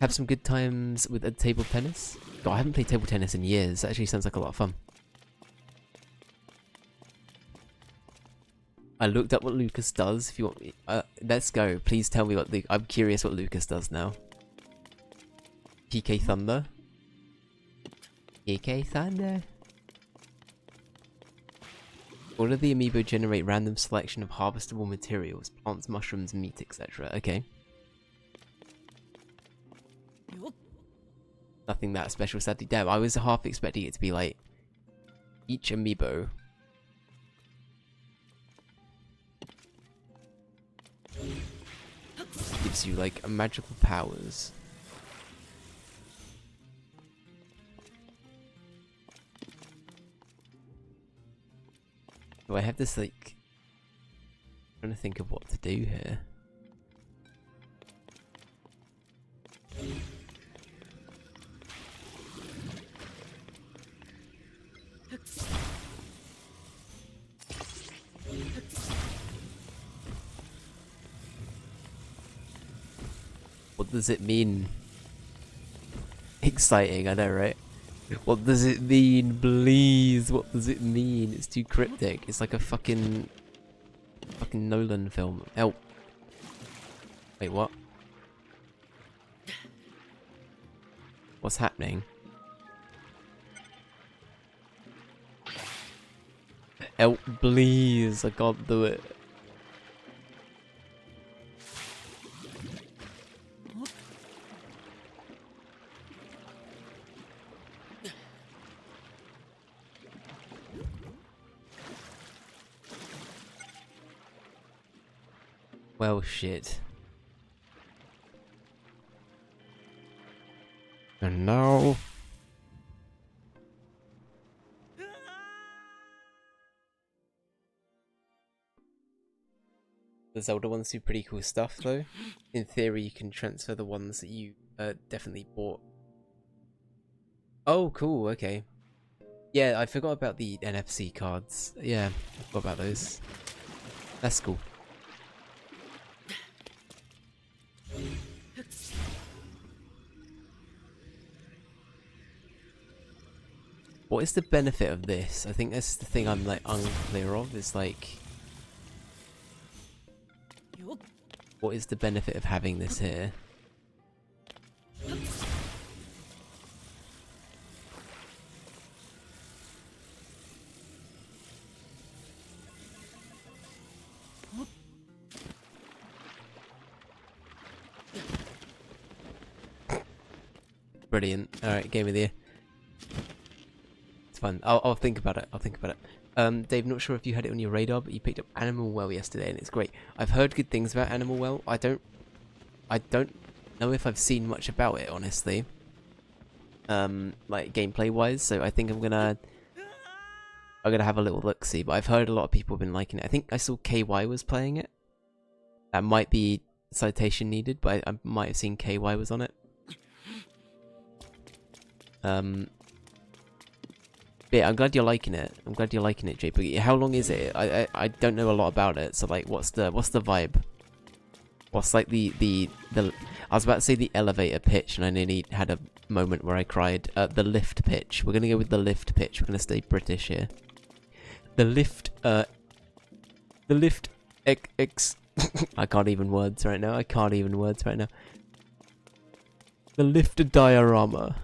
Have some good times with table tennis. God, I haven't played table tennis in years. That actually sounds like a lot of fun. I looked up what Lucas does. If you want me, let's go. Please tell me what I'm curious what Lucas does now. PK Thunder. PK Thunder. All of the amiibo generate random selection of harvestable materials, plants, mushrooms, meat, etc. Okay. Nothing that special, sadly. Damn, I was half expecting it to be like each amiibo gives you like magical powers. Do I have this like... I'm trying to think of what to do here. What does it mean? Exciting, I know, right? What does it mean, please? What does it mean? It's too cryptic. It's like a fucking Nolan film. Oh. Wait, what? What's happening? Help, please. I can't do it. Well, shit. And now... The Zelda ones do pretty cool stuff, though. In theory, you can transfer the ones that you definitely bought. Oh, cool, okay. Yeah, I forgot about the NFC cards. Yeah, I forgot about those. That's cool. What is the benefit of this? I think that's the thing I'm like unclear of. Is like, what is the benefit of having this here? Brilliant. Alright, game of the year. fun. I'll think about it. I'll think about it. Dave, not sure if you had it on your radar, but you picked up Animal Well yesterday, and it's great. I've heard good things about Animal Well. I don't know if I've seen much about it, honestly. Like gameplay wise, so I think I'm gonna have a little look see. But I've heard a lot of people have been liking it. I think I saw KY was playing it. That might be citation needed, but I might have seen KY was on it. But yeah, I'm glad you're liking it. I'm glad you're liking it, Jay. But how long is it? I don't know a lot about it. So like, what's the vibe? What's like the I was about to say the elevator pitch, and I nearly had a moment where I cried. The lift pitch. We're gonna go with the lift pitch. We're gonna stay British here. The lift. I can't even words right now. The lift diorama.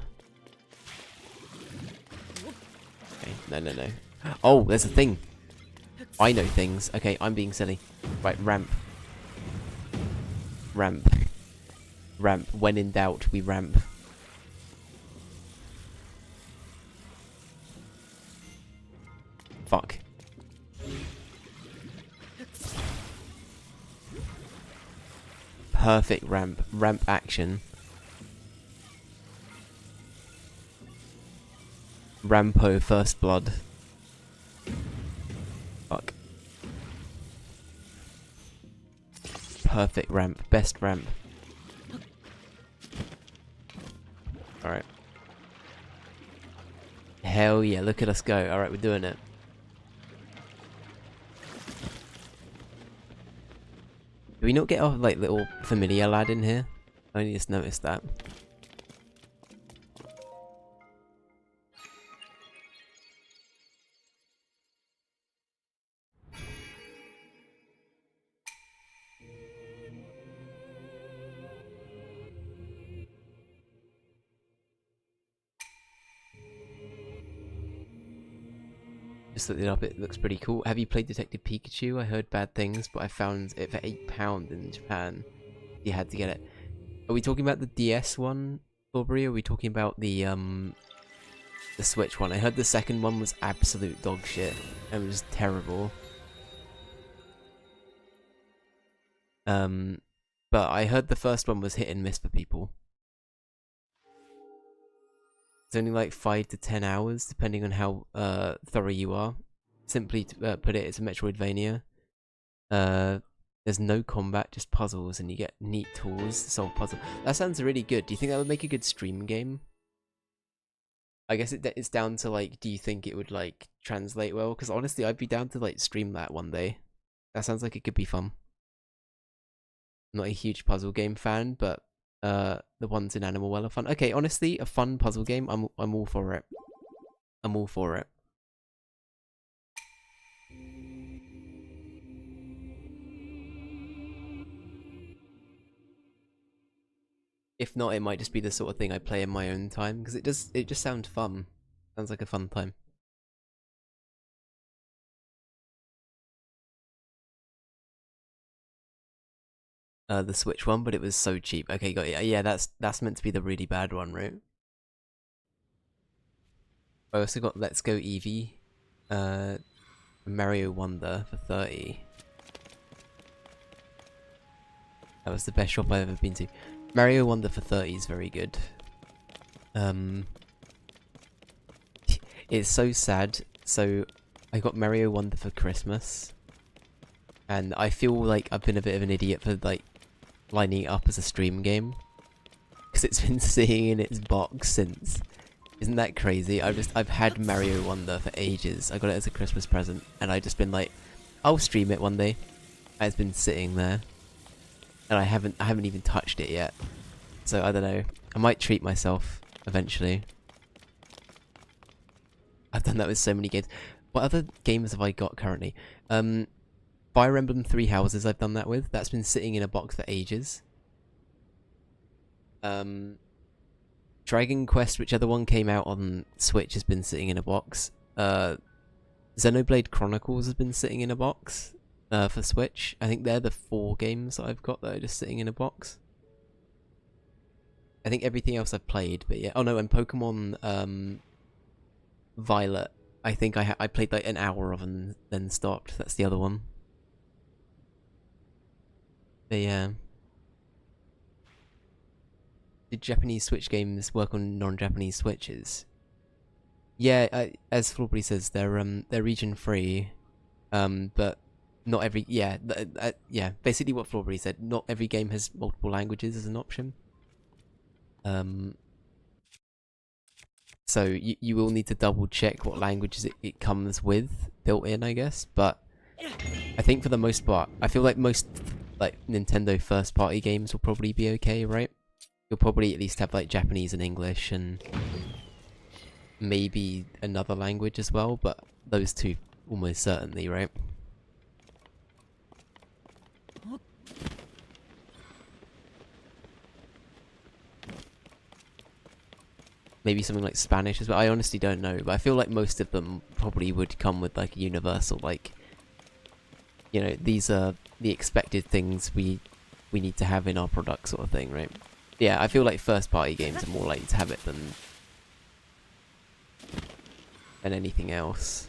Okay, no. Oh, there's a thing. I know things. Okay, I'm being silly. Right, ramp. When in doubt, we ramp. Fuck. Perfect ramp. Ramp action. Rampo first blood. Fuck. Perfect ramp. Best ramp. Alright. Hell yeah, look at us go. Alright, we're doing it. Do we not get our like little familiar lad in here? I only just noticed that. Just looked it up, it looks pretty cool. Have you played Detective Pikachu? I heard bad things, but I found it for £8 in Japan. You had to get it. Are we talking about the DS one, Aubrey? Or are we talking about the Switch one? I heard the second one was absolute dog shit. It was terrible. But I heard the first one was hit and miss for people. It's only like 5 to 10 hours, depending on how thorough you are. Simply to put it, it's a Metroidvania. There's no combat, just puzzles, and you get neat tools to solve puzzles. That sounds really good. Do you think that would make a good stream game? I guess it's down to like, do you think it would like translate well? Because honestly, I'd be down to like stream that one day. That sounds like it could be fun. I'm not a huge puzzle game fan, but the ones in Animal Well are fun. Okay, honestly, a fun puzzle game. I'm all for it. I'm all for it. If not, it might just be the sort of thing I play in my own time because it just sounds fun. Sounds like a fun time. The Switch one, but it was so cheap. Okay, got it. Yeah, that's meant to be the really bad one, right? I also got Let's Go Eevee, Mario Wonder for 30. That was the best shop I've ever been to. Mario Wonder for 30 is very good. It's so sad. So I got Mario Wonder for Christmas, and I feel like I've been a bit of an idiot for like lining it up as a stream game because it's been sitting in its box since. Isn't that crazy? I've had Mario Wonder for ages. I got it as a Christmas present, and I've just been like, I'll stream it one day. And it's been sitting there, and I haven't even touched it yet. So I don't know. I might treat myself eventually. I've done that with so many games. What other games have I got currently? Fire Emblem Three Houses I've done that with. That's been sitting in a box for ages. Dragon Quest, whichever one came out on Switch, has been sitting in a box. Xenoblade Chronicles has been sitting in a box for Switch. I think they're the 4 games that I've got that are just sitting in a box. I think everything else I've played, but yeah. Oh no, and Pokemon Violet. I think I played like an hour of and then stopped. That's the other one. But yeah. Did Japanese Switch games work on non-Japanese Switches? Yeah, as Flawbury says, they're region free, but not every yeah. Basically, what Flawbury said, not every game has multiple languages as an option. So you will need to double check what languages it comes with built in, I guess. But I think for the most part, I feel like most like Nintendo first party games will probably be okay, right? You'll probably at least have like Japanese and English and maybe another language as well, but those two almost certainly, right? Maybe something like Spanish as well. I honestly don't know, but I feel like most of them probably would come with like a universal, like, you know, these are the expected things we need to have in our product sort of thing, right? Yeah, I feel like first party games are more likely to have it than anything else.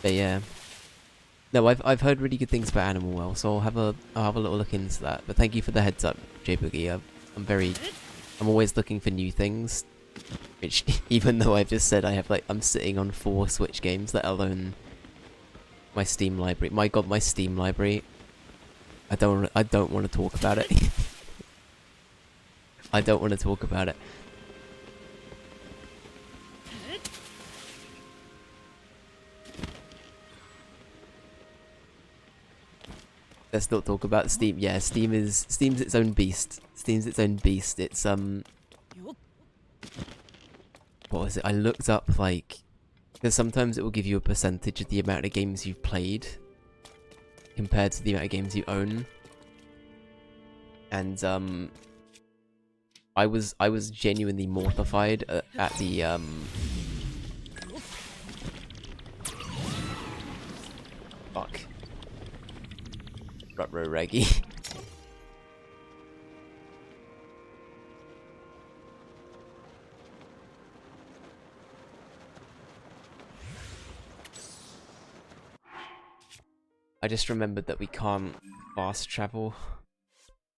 But yeah, no, I've heard really good things about Animal Well, so I'll have a little look into that. But thank you for the heads up, J Boogie. I'm always looking for new things. Which, even though I've just said I'm sitting on 4 Switch games, let alone my Steam library. My God, my Steam library. I don't want to talk about it. I don't want to talk about it. Let's not talk about Steam. Yeah, Steam's its own beast. Steam's its own beast. It's what was it? I looked up like, because sometimes it will give you a percentage of the amount of games you've played compared to the amount of games you own. And I was genuinely mortified at the fuck. Rutro Reggie. I just remembered that we can't fast travel.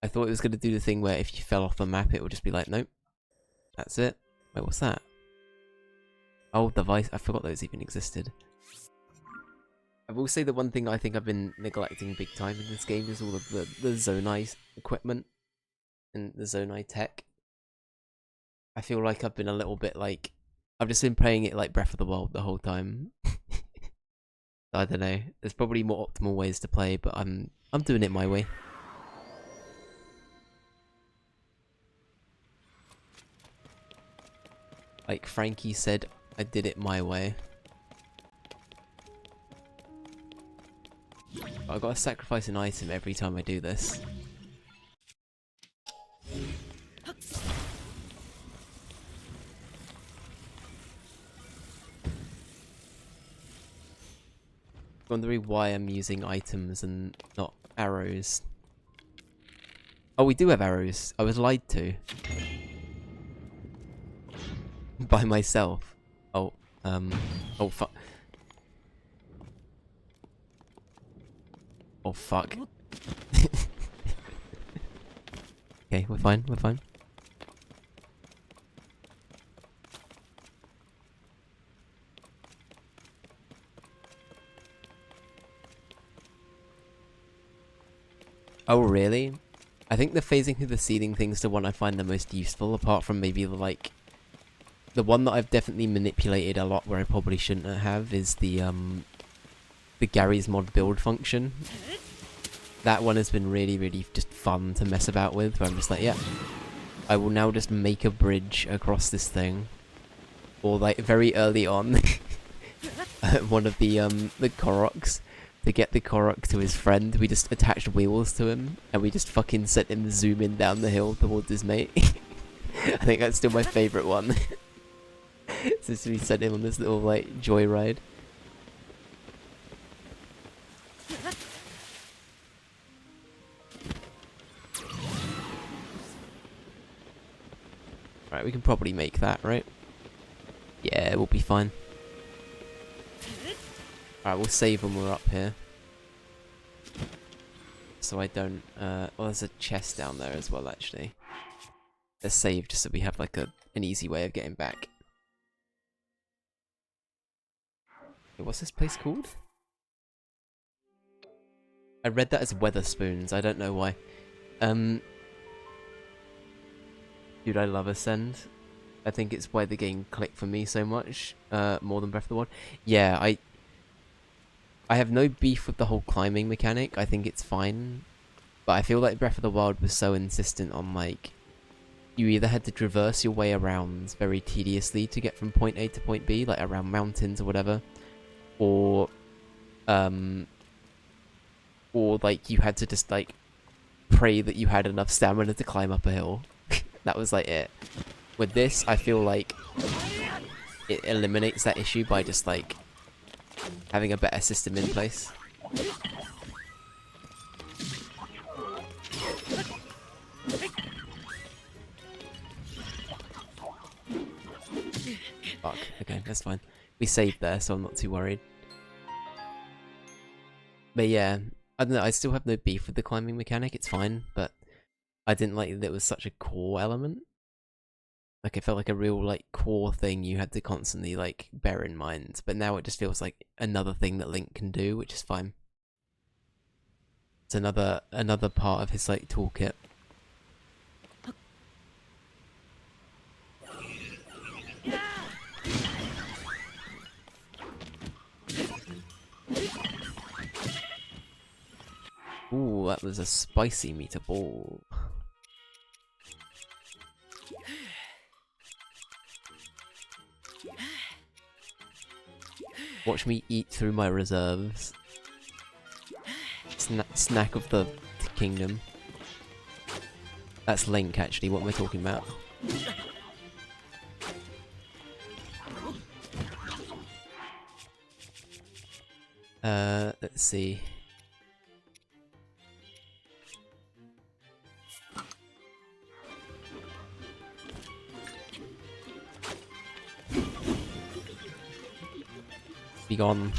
I thought it was going to do the thing where if you fell off the map it would just be like, nope. That's it. Wait, what's that? Oh, device. I forgot those even existed. I will say the one thing I think I've been neglecting big time in this game is all of the Zonai equipment and the Zonai tech. I feel like I've been a little bit like, I've just been playing it like Breath of the Wild the whole time. I don't know. There's probably more optimal ways to play, but I'm doing it my way. Like Frankie said, I did it my way. I've got to sacrifice an item every time I do this. Wondering why I'm using items and not arrows. Oh, we do have arrows. I was lied to. By myself. Oh, oh fuck. Oh fuck. Okay, we're fine, we're fine. Oh really? I think the phasing through the ceiling thing's the one I find the most useful, apart from maybe the one that I've definitely manipulated a lot where I probably shouldn't have is the Gary's mod build function. That one has been really, really just fun to mess about with, where I'm just like, yeah, I will now just make a bridge across this thing. Or like very early on, one of the Koroks, to get the Korok to his friend, we just attached wheels to him, and we just fucking sent him zooming down the hill towards his mate. I think that's still my favourite one. Since we sent him on this little like joyride. Right, we can probably make that, right? Yeah, we'll be fine. Alright, we'll save when we're up here. So I don't, well, there's a chest down there as well, actually. Let's save just so we have like an easy way of getting back. Wait, what's this place called? I read that as Weatherspoons, I don't know why. Dude, I love Ascend. I think it's why the game clicked for me so much, more than Breath of the Wild. Yeah, I have no beef with the whole climbing mechanic. I think it's fine. But I feel like Breath of the Wild was so insistent on, like, you either had to traverse your way around very tediously to get from point A to point B, like around mountains or whatever, or like you had to just like pray that you had enough stamina to climb up a hill. That was like it. With this, I feel like it eliminates that issue by just like having a better system in place. Fuck, okay, that's fine. We saved there, so I'm not too worried. But yeah, I don't know, I still have no beef with the climbing mechanic, it's fine, but I didn't like that it was such a core element. Like, it felt like a real, like, core thing you had to constantly, like, bear in mind. But now it just feels like another thing that Link can do, which is fine. It's another part of his, like, toolkit. Ooh, that was a spicy meatball. Watch me eat through my reserves. Snack of the kingdom. That's Link, actually. What am I talking about? Let's see. Be gone.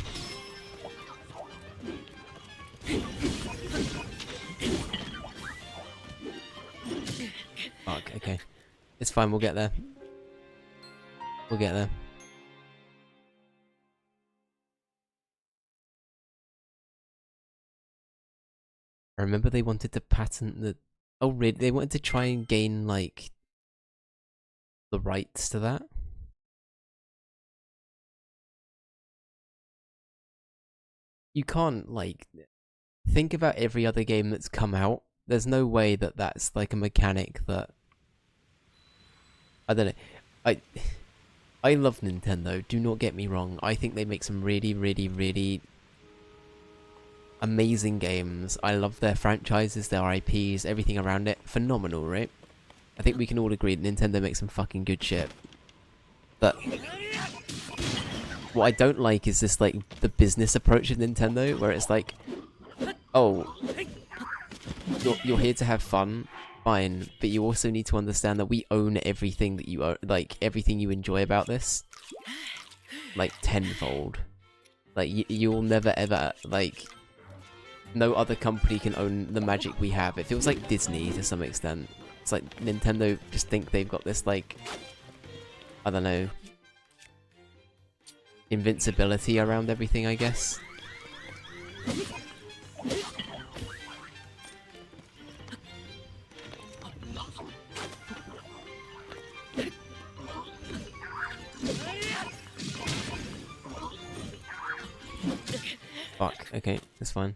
Fuck, okay. It's fine, we'll get there. We'll get there. I remember they wanted to patent the... Oh, really? They wanted to try and gain, like, the rights to that? You can't, like... Think about every other game that's come out. There's no way that that's, like, a mechanic that... I don't know. I love Nintendo, do not get me wrong. I think they make some really, really, really amazing games. I love their franchises, their IPs, everything around it. Phenomenal, right? I think we can all agree that Nintendo makes some fucking good shit. But what I don't like is this, like, the business approach of Nintendo, where it's like, oh, you're here to have fun, fine, but you also need to understand that we own everything that you own, like, everything you enjoy about this, like, tenfold. Like, you'll never ever, like, no other company can own the magic we have. It feels like Disney to some extent. It's like Nintendo just think they've got this, like, I don't know, invincibility around everything, I guess. Fuck, okay, that's fine.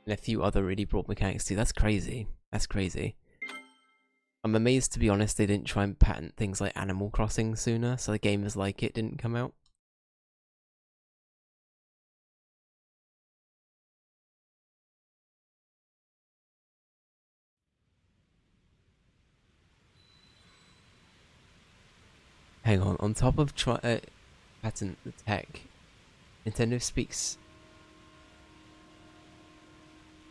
And a few other really broad mechanics too. That's crazy. That's crazy. I'm amazed, to be honest, they didn't try and patent things like Animal Crossing sooner, so the gamers like it didn't come out. Hang on. On top of patent tech, Nintendo speaks.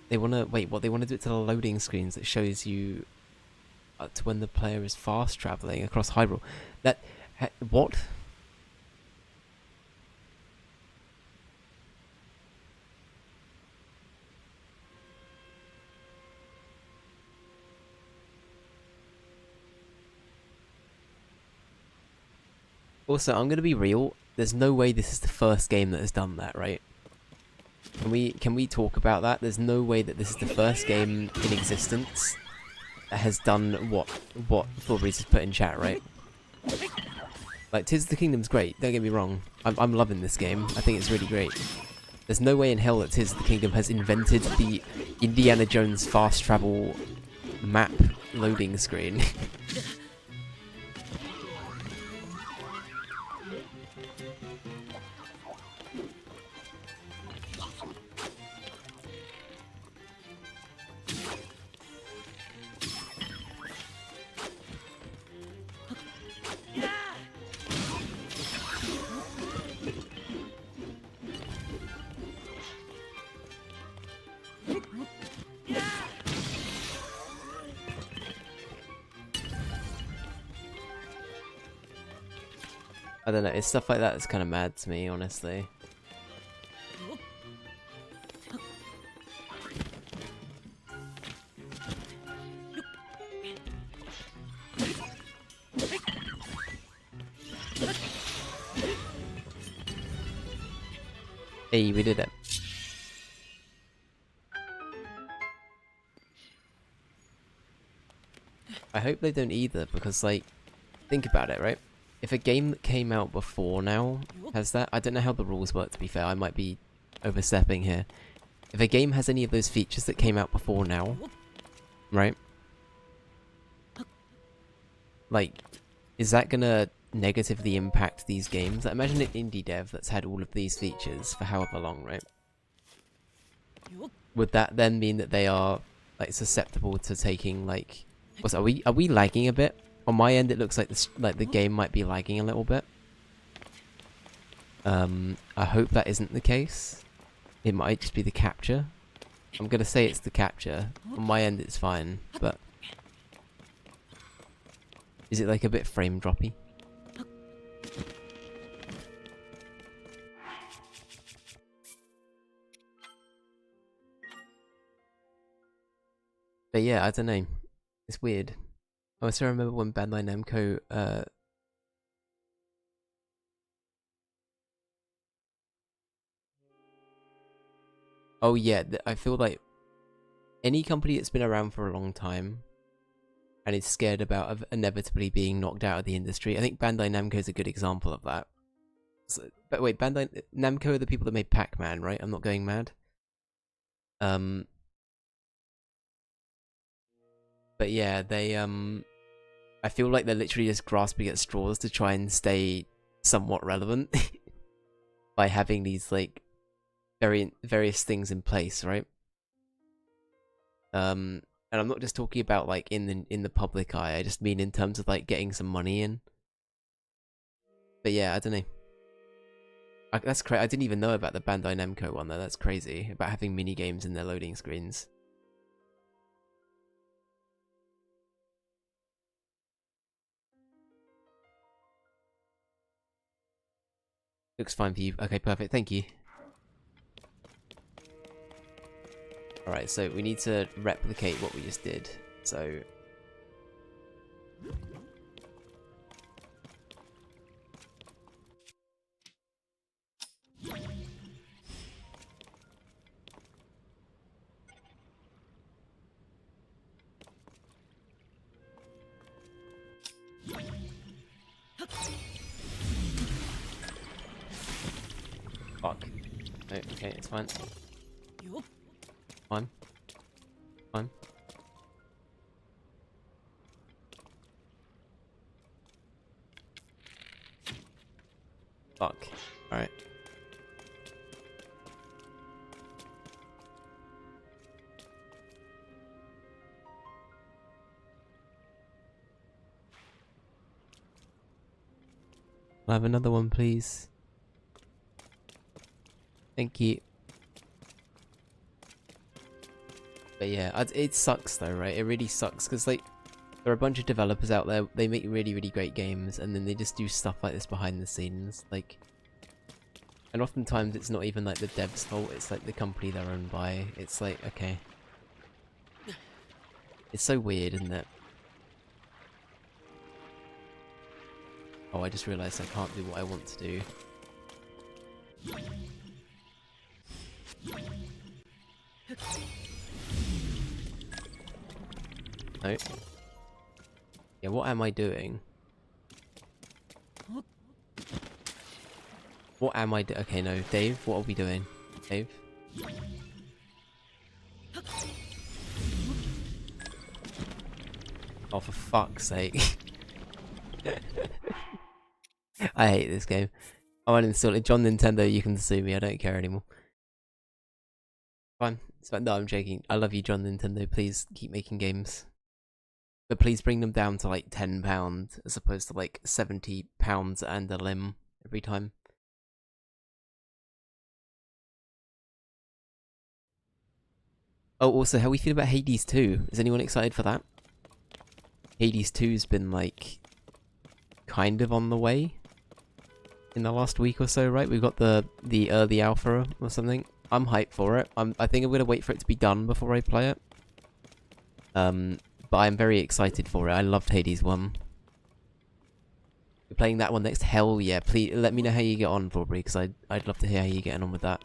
They wanna wait. What they wanna do it to the loading screens that shows you to when the player is fast traveling across Hyrule. That what? Also, I'm gonna be real. There's no way this is the first game that has done that, right? Can we talk about that? There's no way that this is the first game in existence that has done what Thorby's has put in chat, right? Like, Tears of the Kingdom's great. Don't get me wrong. I'm loving this game. I think it's really great. There's no way in hell that Tears of the Kingdom has invented the Indiana Jones fast travel map loading screen. I don't know, it's stuff like that that's kind of mad to me, honestly. Hey, we did it. I hope they don't either, because, like, think about it, right? If a game that came out before now has that, I don't know how the rules work, to be fair, I might be overstepping here. If a game has any of those features that came out before now, right? Like, is that gonna negatively impact these games? Like, imagine an indie dev that's had all of these features for however long, right? Would that then mean that they are, like, susceptible to taking, like... are we lagging a bit? On my end, it looks like the game might be lagging a little bit. I hope that isn't the case. It might just be the capture. I'm gonna say it's the capture. On my end, it's fine, but is it like a bit frame droppy? But yeah, I don't know. It's weird. I still remember when Bandai Namco oh yeah, I feel like any company that's been around for a long time and is scared about inevitably being knocked out of the industry, I think Bandai Namco is a good example of that. So, but wait, Bandai Namco are the people that made Pac-Man, right? I'm not going mad. But yeah, they I feel like they're literally just grasping at straws to try and stay somewhat relevant by having these like various things in place, right? And I'm not just talking about like in the public eye. I just mean in terms of like getting some money in. But yeah, I don't know. That's crazy. I didn't even know about the Bandai Namco one though. That's crazy about having mini games in their loading screens. Looks fine for you. Okay, perfect. Thank you. Alright, so we need to replicate what we just did. So... Fuck. No, okay, it's fine. Fine. Fine. Fuck. Alright. I'll have another one, please. Thank you. But yeah, it sucks though, right? It really sucks because like there are a bunch of developers out there. They make really, really great games, and then they just do stuff like this behind the scenes. Like, and oftentimes it's not even like the devs' fault. It's like the company they're owned by. It's like, okay, it's so weird, isn't it? Oh, I just realised I can't do what I want to do. No. Yeah, what am I doing? What am I doing? Okay, no. Dave, what are we doing? Dave? Oh, for fuck's sake. I hate this game. I want to install it. John Nintendo, you can sue me. I don't care anymore. Fine. It's fine. No, I'm joking. I love you, John Nintendo. Please keep making games. But please bring them down to like £10 as opposed to like £70 and a limb every time. Oh, also, how we feel about Hades 2? Is anyone excited for that? Hades 2's been like kind of on the way in the last week or so, right? We've got the early alpha or something. I'm hyped for it. I think I'm gonna wait for it to be done before I play it. But I'm very excited for it. I loved Hades 1. You're playing that one next? Hell yeah. Please let me know how you get on, Aubrey, because I'd love to hear how you're getting on with that.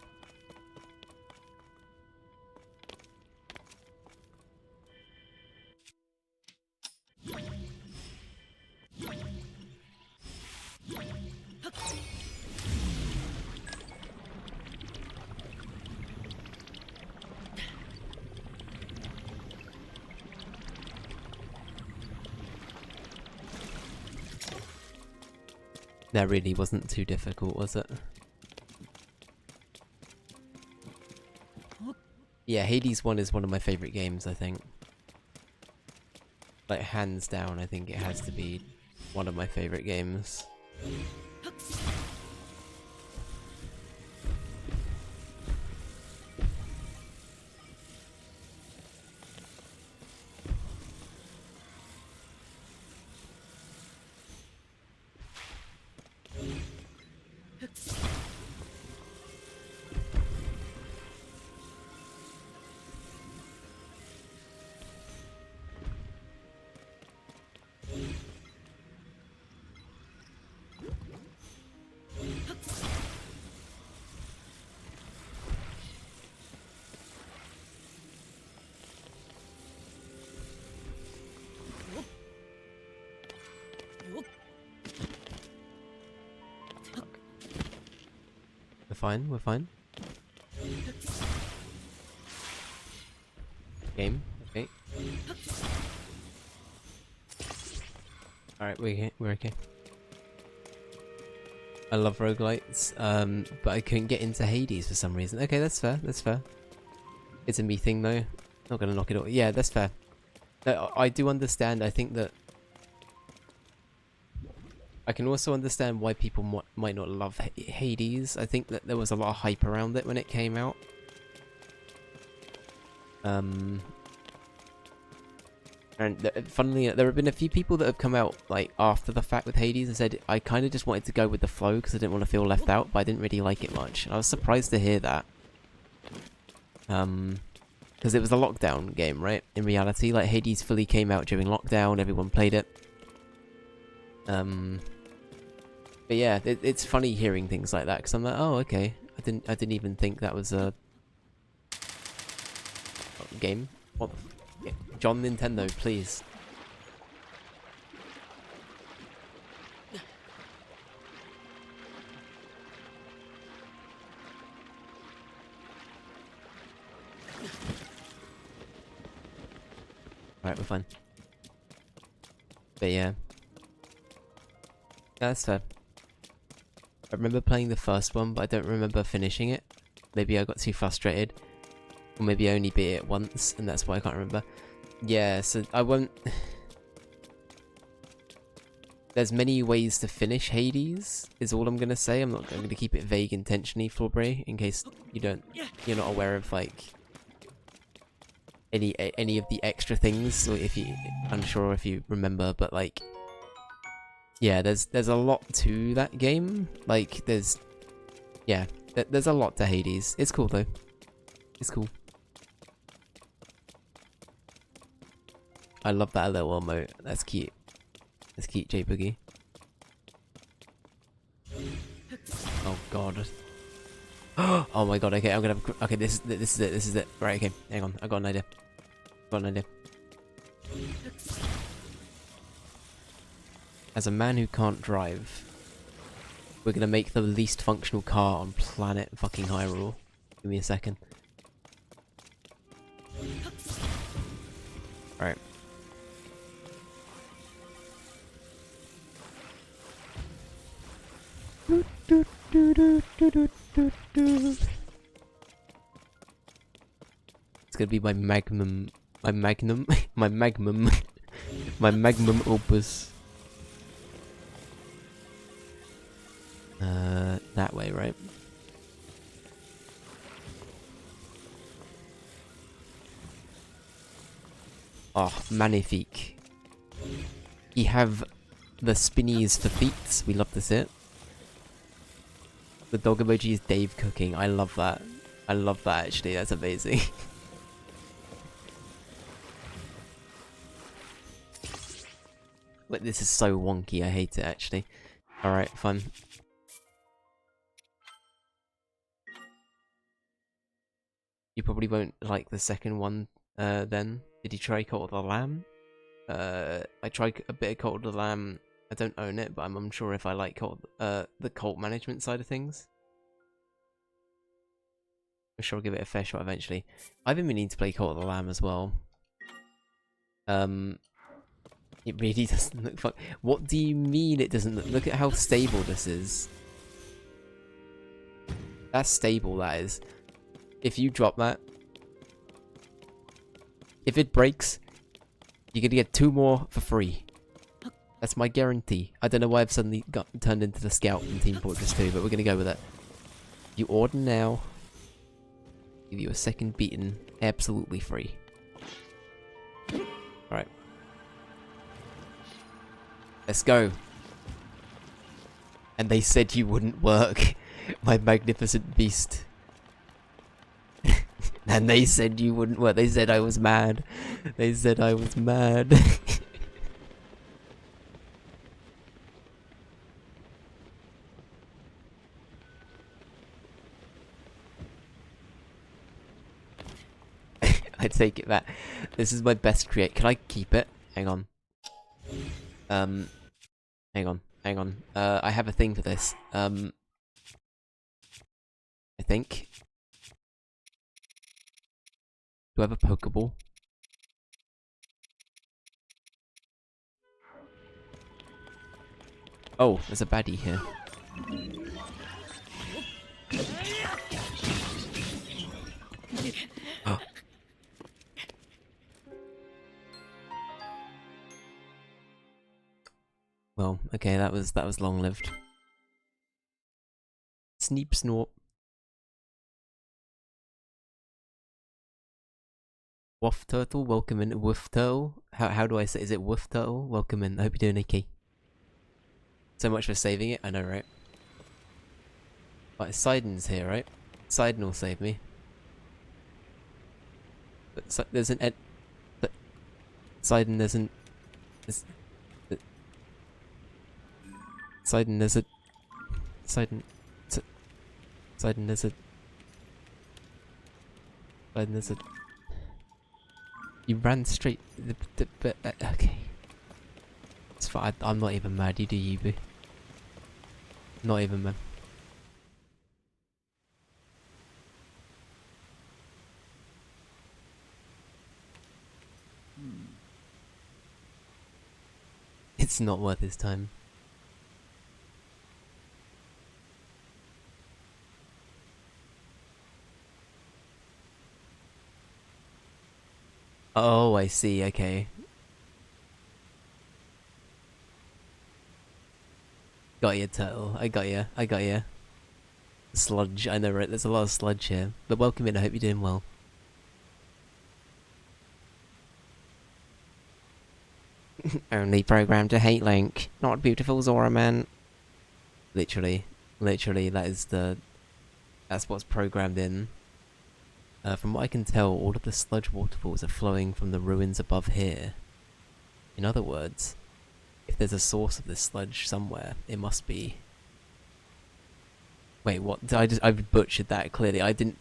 That really wasn't too difficult, was it? Yeah, Hades 1 is one of my favourite games, I think. Like, hands down, I think it has to be one of my favourite games. We're fine, we're fine. Game, okay. Alright, we're okay. I love roguelites, but I couldn't get into Hades for some reason. Okay, that's fair, that's fair. It's a me thing though. Not gonna knock it off. Yeah, that's fair. I do understand, I think that... I can also understand why people might not love Hades. I think that there was a lot of hype around it when it came out. And funnily, there have been a few people that have come out like after the fact with Hades and said, I kind of just wanted to go with the flow because I didn't want to feel left out, but I didn't really like it much. And I was surprised to hear that. Because it was a lockdown game, right? In reality, like Hades fully came out during lockdown, everyone played it. But yeah, it's funny hearing things like that because I'm like, oh, okay. I didn't even think that was a game. What? Yeah. John Nintendo, please. Alright, we're fine. But yeah. That's fair. I remember playing the first one, but I don't remember finishing it. Maybe I got too frustrated. Or maybe I only beat it once, and that's why I can't remember. Yeah, so I won't... there's many ways to finish Hades, is all I'm gonna say. I'm gonna keep it vague intentionally, Flaubre, in case you're not aware of like any of the extra things, or if you unsure if you remember, but like yeah, there's a lot to that game. Like there's a lot to Hades. It's cool though. It's cool. I love that little emote. That's cute. That's cute, J Boogie. Oh god. Oh my god. Okay, I'm gonna. Okay, this is it. This is it. Right. Okay. Hang on. I got an idea. Got an idea. As a man who can't drive, we're gonna make the least functional car on planet fucking Hyrule. Give me a second. Right. It's gonna be my magnum, my magnum, my magnum, my magnum opus. That way, right? Oh, magnifique. You have the spinnies for feet. We love to see it. The dog emoji is Dave cooking. I love that. I love that actually. That's amazing. Like, this is so wonky. I hate it actually. Alright, fun. You probably won't like the second one then. Did you try Cult of the Lamb? I tried a bit of Cult of the Lamb. I don't own it, but I'm unsure if I like the cult management side of things. I'm sure I'll give it a fair shot eventually. I've been meaning to play Cult of the Lamb as well. It really doesn't look fun. What do you mean it doesn't look? Look at how stable this is. That's stable, that is. If you drop that, if it breaks, you're gonna get 2 more for free. That's my guarantee. I don't know why I've suddenly got turned into the scout in Team Fortress 2, but we're gonna go with it. You order now. Give you a second beaten, absolutely free. Alright. Let's go. And they said you wouldn't work, my magnificent beast. And they said you wouldn't work. They said I was mad. They said I was mad. I take it back. This is my best create. Can I keep it? Hang on. Hang on. Hang on. I have a thing for this. I think. Do I have a Pokeball? Oh, there's a baddie here. Oh. Well, okay, that was long-lived. Sneep snort. Woof turtle, welcome in. Woof turtle. How do I say? Is it woof turtle? Welcome in. I hope you're doing okay. So much for saving it. I know, right? Right, Sidon's here, right? Sidon will save me. But so, there's an but Sidon doesn't. Sidon there's a. Sidon. Sidon there's a. Sidon there's a. You ran straight. Okay. It's fine. I'm not even mad. You do you, boo. Not even mad. It's not worth his time. Oh, I see. Okay. Got you, turtle. I got you. I got you. Sludge. I know, right? There's a lot of sludge here. But welcome in. I hope you're doing well. Only programmed to hate Link, not beautiful Zora man. Literally, that is that's what's programmed in. From what I can tell, all of the sludge waterfalls are flowing from the ruins above here. In other words, if there's a source of this sludge somewhere, it must be. Wait, what? I butchered that clearly. I didn't.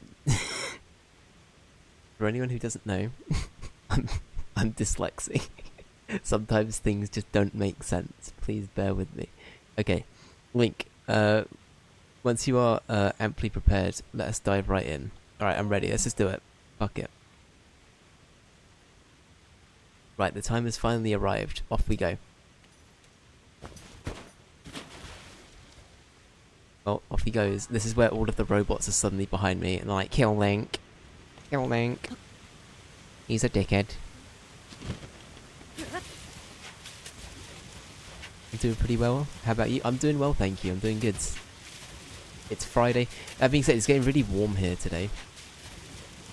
For anyone who doesn't know, I'm dyslexic. Sometimes things just don't make sense. Please bear with me. Okay, Link. Once you are amply prepared, let us dive right in. Alright, I'm ready. Let's just do it. Fuck it. Right, the time has finally arrived. Off we go. Well, off he goes. This is where all of the robots are suddenly behind me, and they're like, kill Link. Kill Link. He's a dickhead. I'm doing pretty well. How about you? I'm doing well, thank you. I'm doing good. It's Friday. That being said, it's getting really warm here today.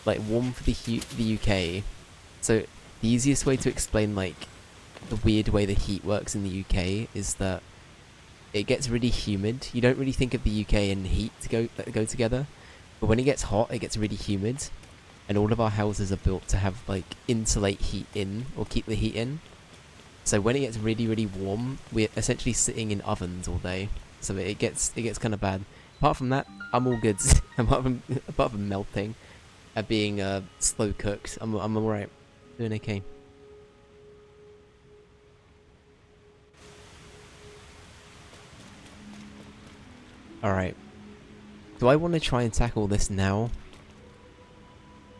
Like, warm for the UK. So, the easiest way to explain, like, the weird way the heat works in the UK is that it gets really humid. You don't really think of the UK and heat to go together. But when it gets hot, it gets really humid. And all of our houses are built to have, like, insulate heat in, or keep the heat in. So when it gets really, really warm, we're essentially sitting in ovens all day. So it gets kind of bad. Apart from that, I'm all good. apart from melting and being slow cooked, I'm alright. Doing okay. Alright. Do I want to try and tackle this now?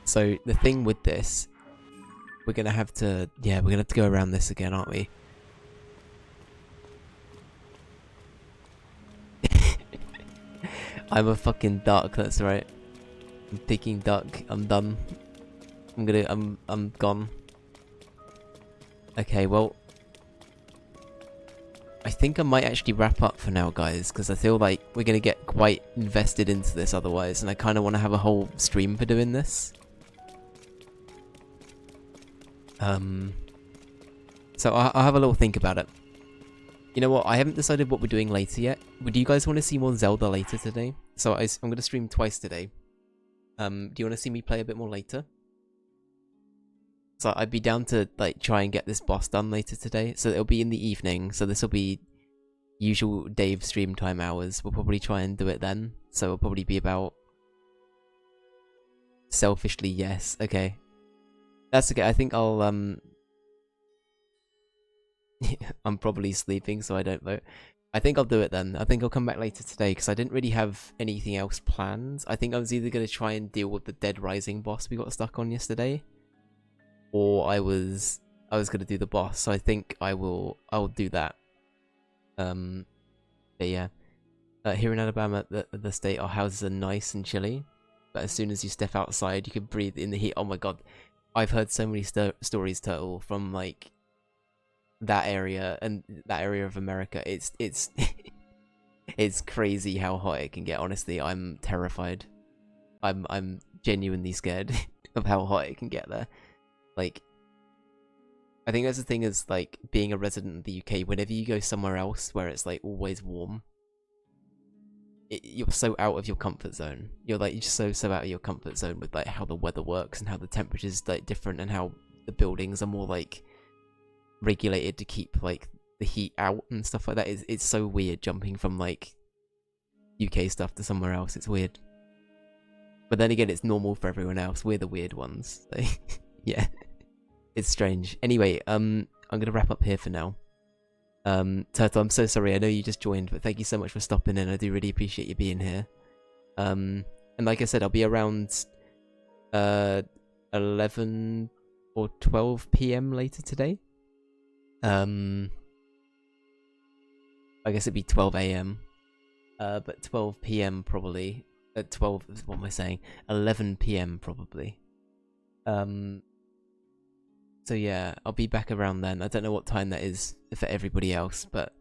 So the thing with this, we're gonna have to go around this again, aren't we? I'm a fucking duck, that's right. I'm picking duck, I'm done. I'm gone. Okay, well, I think I might actually wrap up for now, guys, because I feel like we're gonna get quite invested into this otherwise, and I kind of want to have a whole stream for doing this. So I'll have a little think about it. You know what? I haven't decided what we're doing later yet. Would you guys want to see more Zelda later today? So I'm going to stream twice today. Do you want to see me play a bit more later? So I'd be down to like try and get this boss done later today. So it'll be in the evening. So this will be usual Dave stream time hours. We'll probably try and do it then. So it'll probably be about... Selfishly, yes. Okay. That's okay. I think I'll I'm probably sleeping, so I don't vote. I think I'll do it then. I think I'll come back later today, because I didn't really have anything else planned. I think I was either going to try and deal with the Dead Rising boss we got stuck on yesterday, or I was going to do the boss. So I think I'll do that. But yeah, here in Alabama, the state, our houses are nice and chilly, but as soon as you step outside, you can breathe in the heat. Oh my god, I've heard so many stories, Turtle, from like that area of America. It's it's crazy how hot it can get. Honestly, I'm terrified. I'm genuinely scared of how hot it can get there. Like, I think that's the thing is like being a resident of the UK. Whenever you go somewhere else where it's like always warm, you're so out of your comfort zone. You're just so out of your comfort zone with like how the weather works and how the temperature's like different and how the buildings are more like regulated to keep like the heat out and stuff like that. It's so weird jumping from like UK stuff to somewhere else. It's weird. But then again, it's normal for everyone else. We're the weird ones. So yeah. It's strange. Anyway, I'm gonna wrap up here for now. Turtle, I'm so sorry. I know you just joined, but thank you so much for stopping in. I do really appreciate you being here. And like I said, I'll be around 11 or 12 p.m. later today. I guess it'd be 12 a.m. But 12 p.m. probably. At 12, what am I saying? 11 p.m. probably. So yeah, I'll be back around then. I don't know what time that is for everybody else, but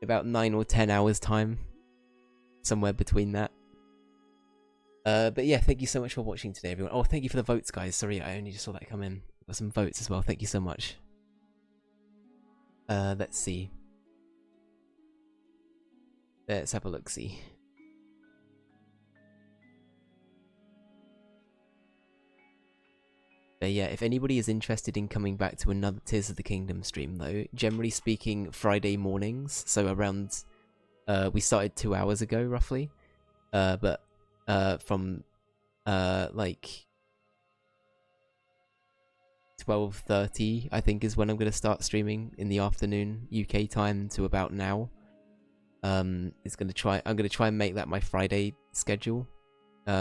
about 9 or 10 hours time, somewhere between that. But yeah, thank you so much for watching today, everyone. Oh, thank you for the votes, guys. Sorry, I only just saw that come in. Got some votes as well. Thank you so much. Let's see. Let's have a look-see. But yeah, if anybody is interested in coming back to another Tears of the Kingdom stream, though, generally speaking, Friday mornings, so around, we started 2 hours ago, roughly, but, from, like, 12:30, I think, is when I'm going to start streaming in the afternoon, UK time, to about now. I'm going to try and make that my Friday schedule.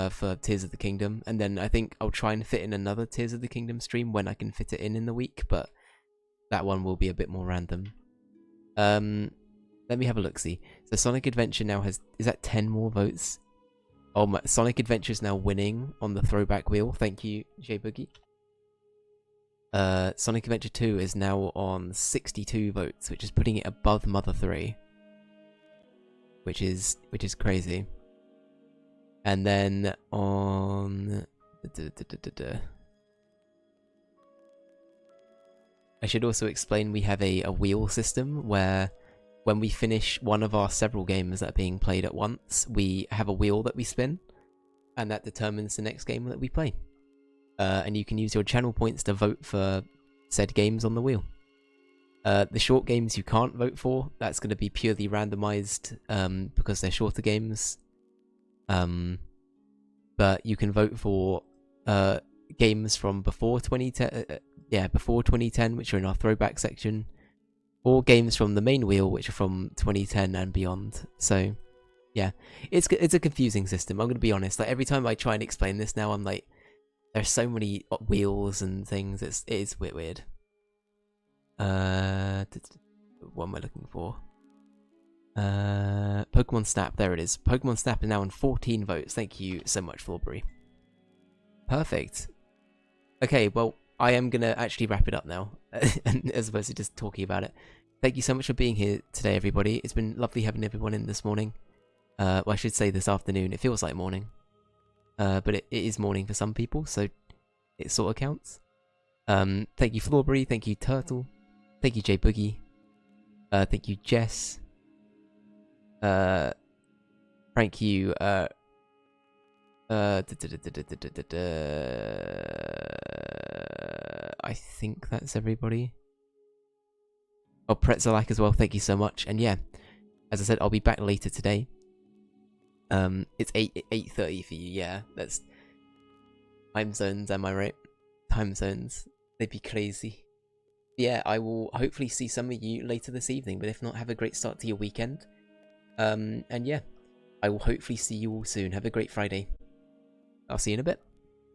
For Tears of the Kingdom, and then I think I'll try and fit in another Tears of the Kingdom stream when I can fit it in the week, but that one will be a bit more random. Let me have a look-see. So Sonic Adventure now is that 10 more votes? Oh, my Sonic Adventure is now winning on the throwback wheel. Thank you, J Boogie. Sonic Adventure 2 is now on 62 votes, which is putting it above Mother 3, which is crazy. And then on... I should also explain we have a wheel system where when we finish one of our several games that are being played at once, we have a wheel that we spin, and that determines the next game that we play. And you can use your channel points to vote for said games on the wheel. The short games you can't vote for, that's going to be purely randomized because they're shorter games. But you can vote for games from before 2010, before 2010, which are in our throwback section, or games from the main wheel, which are from 2010 and beyond. So, yeah, it's a confusing system. I'm gonna be honest. Like every time I try and explain this now, I'm like, there's so many wheels and things. It is a bit weird. What am I looking for? Pokemon Snap, there it is. Pokemon Snap is now on 14 votes. Thank you so much, Flawberry. Perfect. Okay, well, I am gonna actually wrap it up now, as opposed to just talking about it. Thank you so much for being here today, everybody. It's been lovely having everyone in this morning. Well, I should say this afternoon. It feels like morning. But it is morning for some people, so it sort of counts. Thank you, Flawberry. Thank you, Turtle. Thank you, J Boogie. Thank you, Jess. Thank you, I think that's everybody. Oh, Pretzelac as well, thank you so much. And yeah, as I said, I'll be back later today. It's 8:30 for you, yeah, that's... Time zones, am I right? Time zones, they'd be crazy. Yeah, I will hopefully see some of you later this evening, but if not, have a great start to your weekend. And yeah, I will hopefully see you all soon. Have a great Friday. I'll see you in a bit.